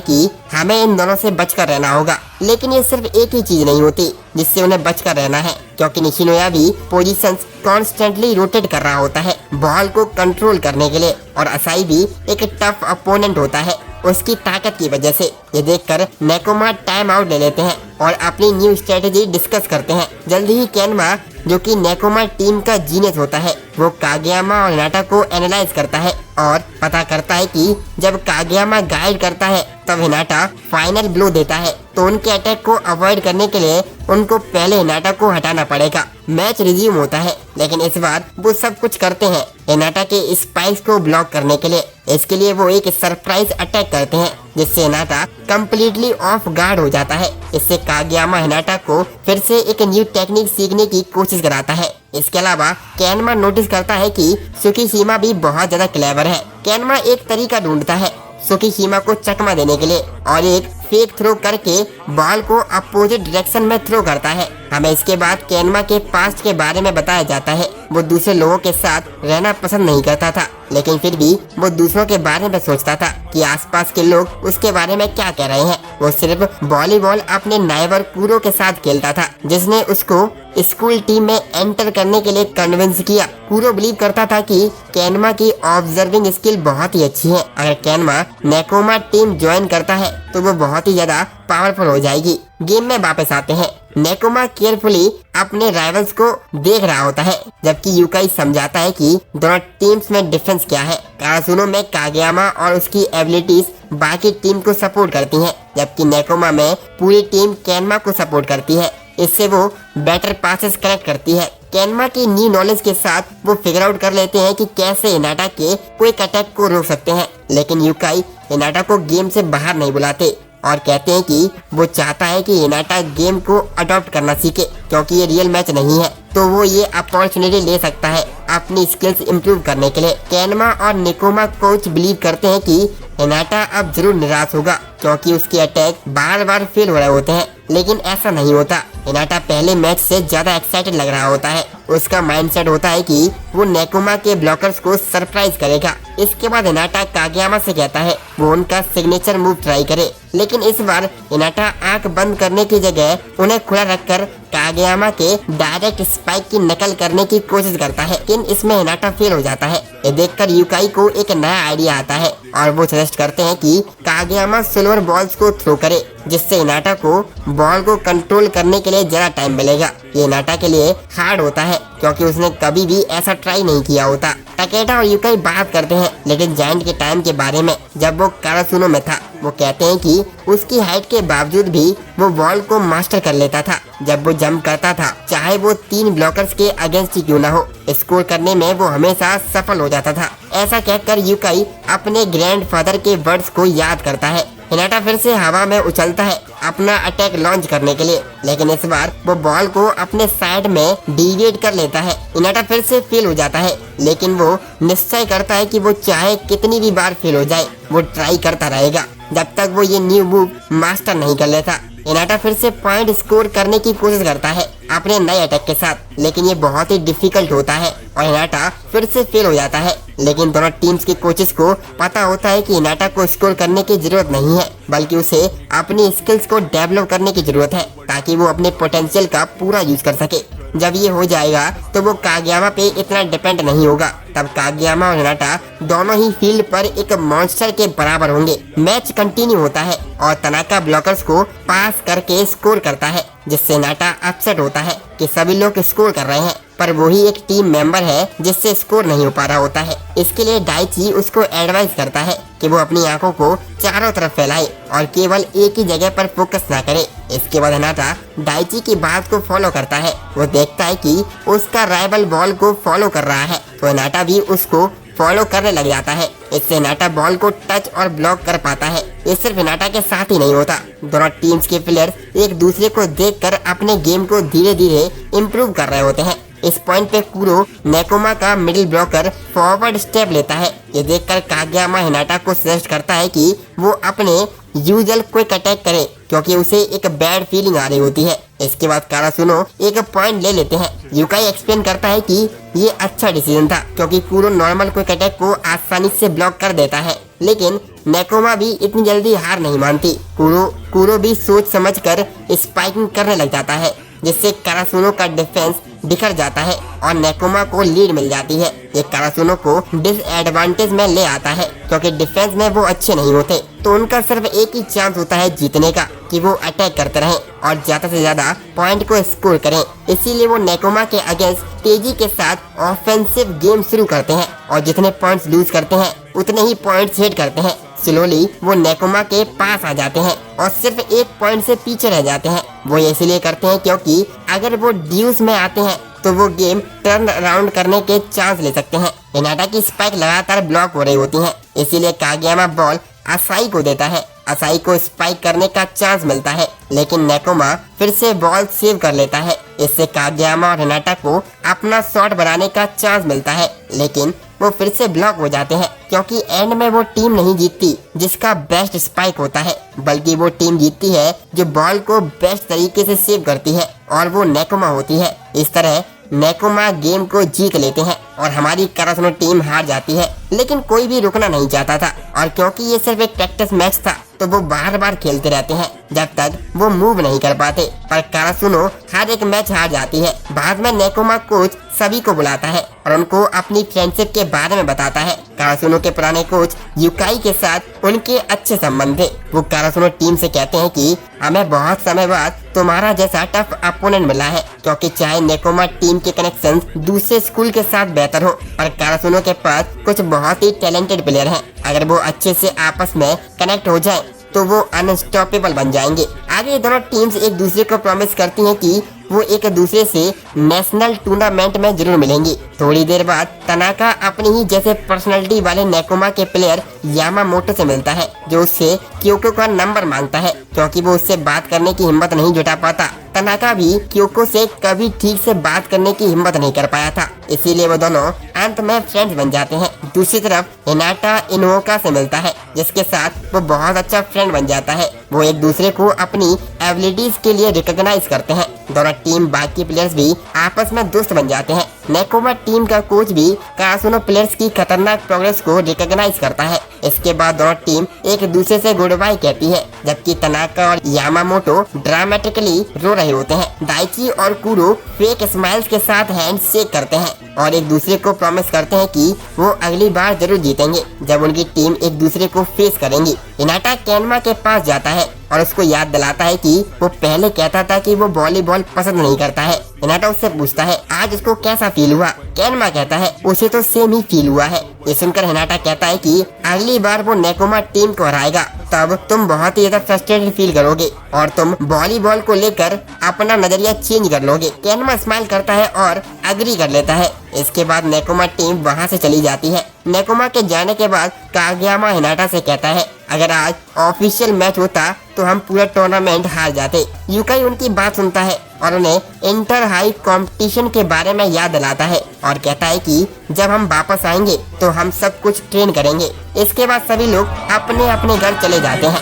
कि हमें इन दोनों से बचकर रहना होगा। लेकिन ये सिर्फ एक ही चीज नहीं होती जिससे उन्हें बचकर रहना है, क्योंकि निशिनोया भी पोजीशंस कॉन्स्टेंटली रोटेट कर रहा होता है बॉल को कंट्रोल करने के लिए, और असाई भी एक टफ अपोनेंट होता है उसकी ताकत की वजह से। ये देखकर नेकोमा टाइम आउट ले लेते हैं और अपनी न्यू स्ट्रेटेजी डिस्कस करते हैं। जल्दी ही केनमा, जो कि नेकोमा टीम का जीनियस होता है, वो कागयामा और हिनाटा को एनालाइज करता है और पता करता है कि जब कागयामा गाइड करता है तब हिनाटा फाइनल ब्लो देता है, तो उनके अटैक को अवॉइड करने के लिए उनको पहले हिनाटा को हटाना पड़ेगा। मैच रिज्यूम होता है, लेकिन इस बार वो सब कुछ करते हैं हिनाटा के स्पाइक्स को ब्लॉक करने के लिए। इसके लिए वो एक सरप्राइज अटैक करते हैं जिससे हिनाटा कम्प्लीटली ऑफ गार्ड हो जाता है। इससे कागयामा हिनाटा को फिर से एक न्यू टेक्निक सीखने की कोशिश कराता है। इसके अलावा केनमा नोटिस करता है कि सुकीशिमा भी बहुत ज्यादा क्लेवर है। केनमा एक तरीका ढूंढता है सुकीशिमा को चकमा देने के लिए और एक फेक थ्रो करके बॉल को अपोजिट डायरेक्शन में थ्रो करता है। हमें इसके बाद केनमा के पास्ट के बारे में बताया जाता है। वो दूसरे लोगों के साथ रहना पसंद नहीं करता था, लेकिन फिर भी वो दूसरों के बारे में सोचता था कि आसपास के लोग उसके बारे में क्या कह रहे हैं। वो सिर्फ वॉलीबॉल अपने नाइबर कुरो के साथ खेलता था, जिसने उसको स्कूल टीम में एंटर करने के लिए कन्विंस किया। कुरो बिलीव करता था कि केनमा की ऑब्जर्विंग स्किल बहुत ही अच्छी है। अगर केनमा नेकोमा टीम ज्वाइन करता है तो वो बहुत ही ज्यादा पावरफुल हो जाएगी। गेम में वापस आते हैं। नेकोमा केयरफुली अपने राइवल्स को देख रहा होता है, जबकि युकाई समझाता है कि दोनों टीम्स में डिफरेंस क्या है। कारासुनो में कागयामा और उसकी एबिलिटीज बाकी टीम को सपोर्ट करती हैं, जबकि नेकोमा में पूरी टीम केनमा को सपोर्ट करती है। इससे वो बेटर पासेस कलेक्ट करती है। केनमा की न्यू नॉलेज के साथ वो फिगर आउट कर लेते हैं कि कैसे हिनाटा के क्विक अटैक को रोक सकते हैं, लेकिन युकाई हिनाटा को गेम से बाहर नहीं बुलाते और कहते हैं कि वो चाहता है कि हिनाटा गेम को अडॉप्ट करना सीखे, क्योंकि ये रियल मैच नहीं है, तो वो ये अपॉर्चुनिटी ले सकता है अपनी स्किल्स इम्प्रूव करने के लिए। केनमा और नेकोमा कोच बिलीव करते हैं कि हिनाटा अब जरूर निराश होगा क्योंकि उसके अटैक बार बार फेल हो रहे होते हैं, लेकिन ऐसा नहीं होता। हिनाटा पहले मैच से ज्यादा एक्साइटेड लग रहा होता है। उसका माइंडसेट होता है कि वो नेकोमा के ब्लॉकर्स को सरप्राइज करेगा। इसके बाद हिनाटा कागयामा से कहता है वो उनका सिग्नेचर मूव ट्राई करे, लेकिन इस बार हिनाटा आंख बंद करने की जगह उन्हें खुला रखकर कागयामा के डायरेक्ट स्पाइक की नकल करने की कोशिश करता है, लेकिन इसमें हिनाटा फेल हो जाता है। ये देखकर यूकाई को एक नया आइडिया आता है और वो सजेस्ट करते हैं कि कागयामा सिल्वर बॉल्स को थ्रो करे, जिससे हिनाटा को बॉल को कंट्रोल करने के लिए ज्यादा टाइम मिलेगा। ये हिनाटा के लिए हार्ड होता है क्योंकि उसने कभी भी ऐसा ट्राई नहीं किया होता। टाकेटा और यूकाई बात करते हैं लेकिन जायंट के टाइम के बारे में, जब वो कारासुनो में था। वो कहते हैं कि उसकी हाइट के बावजूद भी वो बॉल को मास्टर कर लेता था जब वो जंप करता था, चाहे वो 3 ब्लॉकर्स के अगेंस्ट ही क्यों ना हो। स्कोर करने में वो हमेशा सफल हो जाता था। ऐसा कहकर यूकाई अपने ग्रैंडफादर के वर्ड्स को याद करता है। हिनाटा फिर से हवा में उछलता है अपना अटैक लॉन्च करने के लिए, लेकिन इस बार वो बॉल को अपने साइड में डिविएट कर लेता है। हिनाटा फिर से फेल हो जाता है, लेकिन वो निश्चय करता है कि वो चाहे कितनी भी बार फेल हो जाए, वो ट्राई करता रहेगा जब तक वो ये न्यू मूव मास्टर नहीं कर लेता। हिनाटा फिर से पॉइंट स्कोर करने की कोशिश करता है अपने नए अटैक के साथ, लेकिन ये बहुत ही डिफिकल्ट होता है और हिनाटा फिर से फेल हो जाता है। लेकिन दोनों टीम्स के कोचेस को पता होता है कि हिनाटा को स्कोर करने की जरूरत नहीं है, बल्कि उसे अपनी स्किल्स को डेवलप करने की जरूरत है ताकि वो अपने पोटेंशियल का पूरा यूज कर सके। जब ये हो जाएगा तो वो कागयामा पे इतना डिपेंड नहीं होगा। तब कागयामा और हिनाटा दोनों ही फील्ड पर एक मॉन्स्टर के बराबर होंगे। मैच कंटिन्यू होता है और तनाका ब्लॉकर्स को पास करके स्कोर करता है, जिससे हिनाटा अपसेट होता है कि सभी लोग स्कोर कर रहे हैं पर वही एक टीम मेंबर है जिससे स्कोर नहीं हो पा रहा होता है। इसके लिए डाइची उसको एडवाइस करता है कि वो अपनी आंखों को चारों तरफ फैलाए और केवल एक ही जगह पर फोकस ना करे। इसके बाद हिनाटा डाइची की बात को फॉलो करता है। वो देखता है कि उसका राइवल बॉल को फॉलो कर रहा है, तो हिनाटा भी उसको फॉलो करने लग जाता है। इससे हिनाटा बॉल को टच और ब्लॉक कर पाता है। ये सिर्फ हिनाटा के साथ ही नहीं होता, दोनों टीम्स के प्लेयर्स एक दूसरे को देखकर अपने गेम को धीरे धीरे इम्प्रूव कर रहे होते हैं। इस पॉइंट पे कुरो नेकोमा का मिडिल ब्लॉकर फॉरवर्ड स्टेप लेता है। ये देखकर कागयामा हिनाटा को सजेस्ट करता है कि वो अपने यूजुअल क्विक अटैक करे क्योंकि उसे एक बैड फीलिंग आ रही होती है। इसके बाद कारासुनो एक पॉइंट ले लेते हैं। यूकाई एक्सप्लेन करता है कि ये अच्छा डिसीजन था क्योंकि कुरो नॉर्मल क्विक अटैक को आसानी से ब्लॉक कर देता है, लेकिन नेकोमा भी इतनी जल्दी हार नहीं मानती। कुरो भी सोच समझकर स्पाइकिंग करने लग जाता है, जिससे कारासुनो का डिफेंस बिखर जाता है और नेकोमा को लीड मिल जाती है। ये कारासुनो को डिसएडवांटेज में ले आता है क्योंकि डिफेंस में वो अच्छे नहीं होते, तो उनका सिर्फ एक ही चांस होता है जीतने का कि वो अटैक करते रहें और ज्यादा से ज्यादा पॉइंट को स्कोर करें। इसीलिए वो नेकोमा के अगेंस्ट तेजी के साथ ऑफेंसिव गेम शुरू करते हैं और जितने पॉइंट्स लूज करते हैं उतने ही पॉइंट्स हिट करते हैं। स्लोली वो नेकोमा के पास आ जाते हैं और सिर्फ 1 पॉइंट से पीछे रह जाते हैं। वो इसलिए करते हैं क्योंकि अगर वो ड्यूस में आते हैं तो वो गेम टर्न अराउंड करने के चांस ले सकते हैं। हिनाटा की स्पाइक लगातार ब्लॉक हो रही होती हैं, इसीलिए कागयामा बॉल असाई को देता है। असाई को स्पाइक करने का चांस मिलता है, लेकिन नेकोमा फिर से बॉल सेव कर लेता है। इससे कागयामा और हिनाटा को अपना शॉट बनाने का चांस मिलता है, लेकिन वो फिर से ब्लॉक हो जाते हैं क्योंकि एंड में वो टीम नहीं जीतती जिसका बेस्ट स्पाइक होता है, बल्कि वो टीम जीतती है जो बॉल को बेस्ट तरीके से सेव करती है और वो नेकोमा होती है। इस तरह नेकोमा गेम को जीत लेते हैं और हमारी कारासुनो टीम हार जाती है, लेकिन कोई भी रुकना नहीं चाहता था और क्योंकि ये सिर्फ एक प्रैक्टिस मैच था तो वो बार बार खेलते रहते हैं जब तक वो मूव नहीं कर पाते। पर कारासुनो हर एक मैच हार जाती है। बाद में नेकोमा कोच सभी को बुलाता है और उनको अपनी फ्रेंडशिप के बारे में बताता है। कारासुनो के पुराने कोच यूकाई के साथ उनके अच्छे संबंध थे। वो कारासुनो टीम से कहते हैं कि हमें बहुत समय बाद तुम्हारा जैसा टफ अपोनेंट मिला है, क्योंकि चाहे नेकोमा टीम के कनेक्शन दूसरे स्कूल के साथ बेहतर हो, पर कारासुनो के पास कुछ बहुत ही टैलेंटेड प्लेयर हैं। अगर वो अच्छे से आपस में कनेक्ट हो जाए तो वो अनस्टॉपेबल बन जाएंगे। आगे दोनों टीम्स एक दूसरे को प्रॉमिस करती हैं कि वो एक दूसरे से नेशनल टूर्नामेंट में जरूर मिलेंगी। थोड़ी देर बाद तनाका अपनी ही जैसे पर्सनालिटी वाले नेकोमा के प्लेयर यामामोटो से मिलता है, जो उससे क्योको का नंबर मांगता है क्योंकि वो उससे बात करने की हिम्मत नहीं जुटा पाता। तनाका भी क्योको से कभी ठीक से बात करने की हिम्मत नहीं कर पाया था, इसीलिए वो दोनों अंत में फ्रेंड्स बन जाते हैं। दूसरी तरफ हिनाटा इनोका से मिलता है। जिसके साथ वो बहुत अच्छा फ्रेंड बन जाता है। वो एक दूसरे को अपनी एबिलिटीज के लिए रिकॉग्नाइज करते हैं। दोनों टीम बाकी प्लेयर्स भी आपस में दोस्त बन जाते हैं। नेकोमा टीम का कोच भी कासुनो प्लेयर्स की खतरनाक प्रोग्रेस को रिकॉग्नाइज करता है। इसके बाद दोनों टीम एक दूसरे से गुड बाय कहती है, जबकि तनाका और यामामोटो ड्रामेटिकली रो रहे होते हैं। दाइची और कुरो फेक स्माइल्स के साथ हैंड शेक करते हैं और एक दूसरे को प्रॉमिस करते हैं कि वो अगली बार जरूर जीतेंगे जब उनकी टीम एक दूसरे को फेस करेंगी। हिनाटा केनमा के पास जाता है और उसको याद दिलाता है कि वो पहले कहता था कि वो वॉलीबॉल पसंद नहीं करता है। हिनाटा उससे पूछता है आज उसको कैसा फील हुआ। केनमा कहता है उसे तो सेम ही फील हुआ है। ये सुनकर हिनाटा कहता है कि अगली बार वो नेकोमा टीम को हराएगा तब तुम बहुत ही ज्यादा फ्रस्ट्रेटेड फील करोगे और तुम वॉलीबॉल को लेकर अपना नजरिया चेंज कर लोगे। केनमा स्माइल करता है और एग्री कर लेता है। इसके बाद नेकोमा टीम वहाँ से चली जाती है। नेकोमा के जाने के बाद कागयामा हिनाटा से कहता है अगर आज ऑफिशियल मैच होता तो हम पूरा टूर्नामेंट हार जाते। यूकाई उनकी बात सुनता है और उन्हें इंटर हाई कंपटीशन के बारे में याद दिलाता है और कहता है कि जब हम वापस आएंगे तो हम सब कुछ ट्रेन करेंगे। इसके बाद सभी लोग अपने अपने घर चले जाते हैं।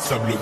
सब लोग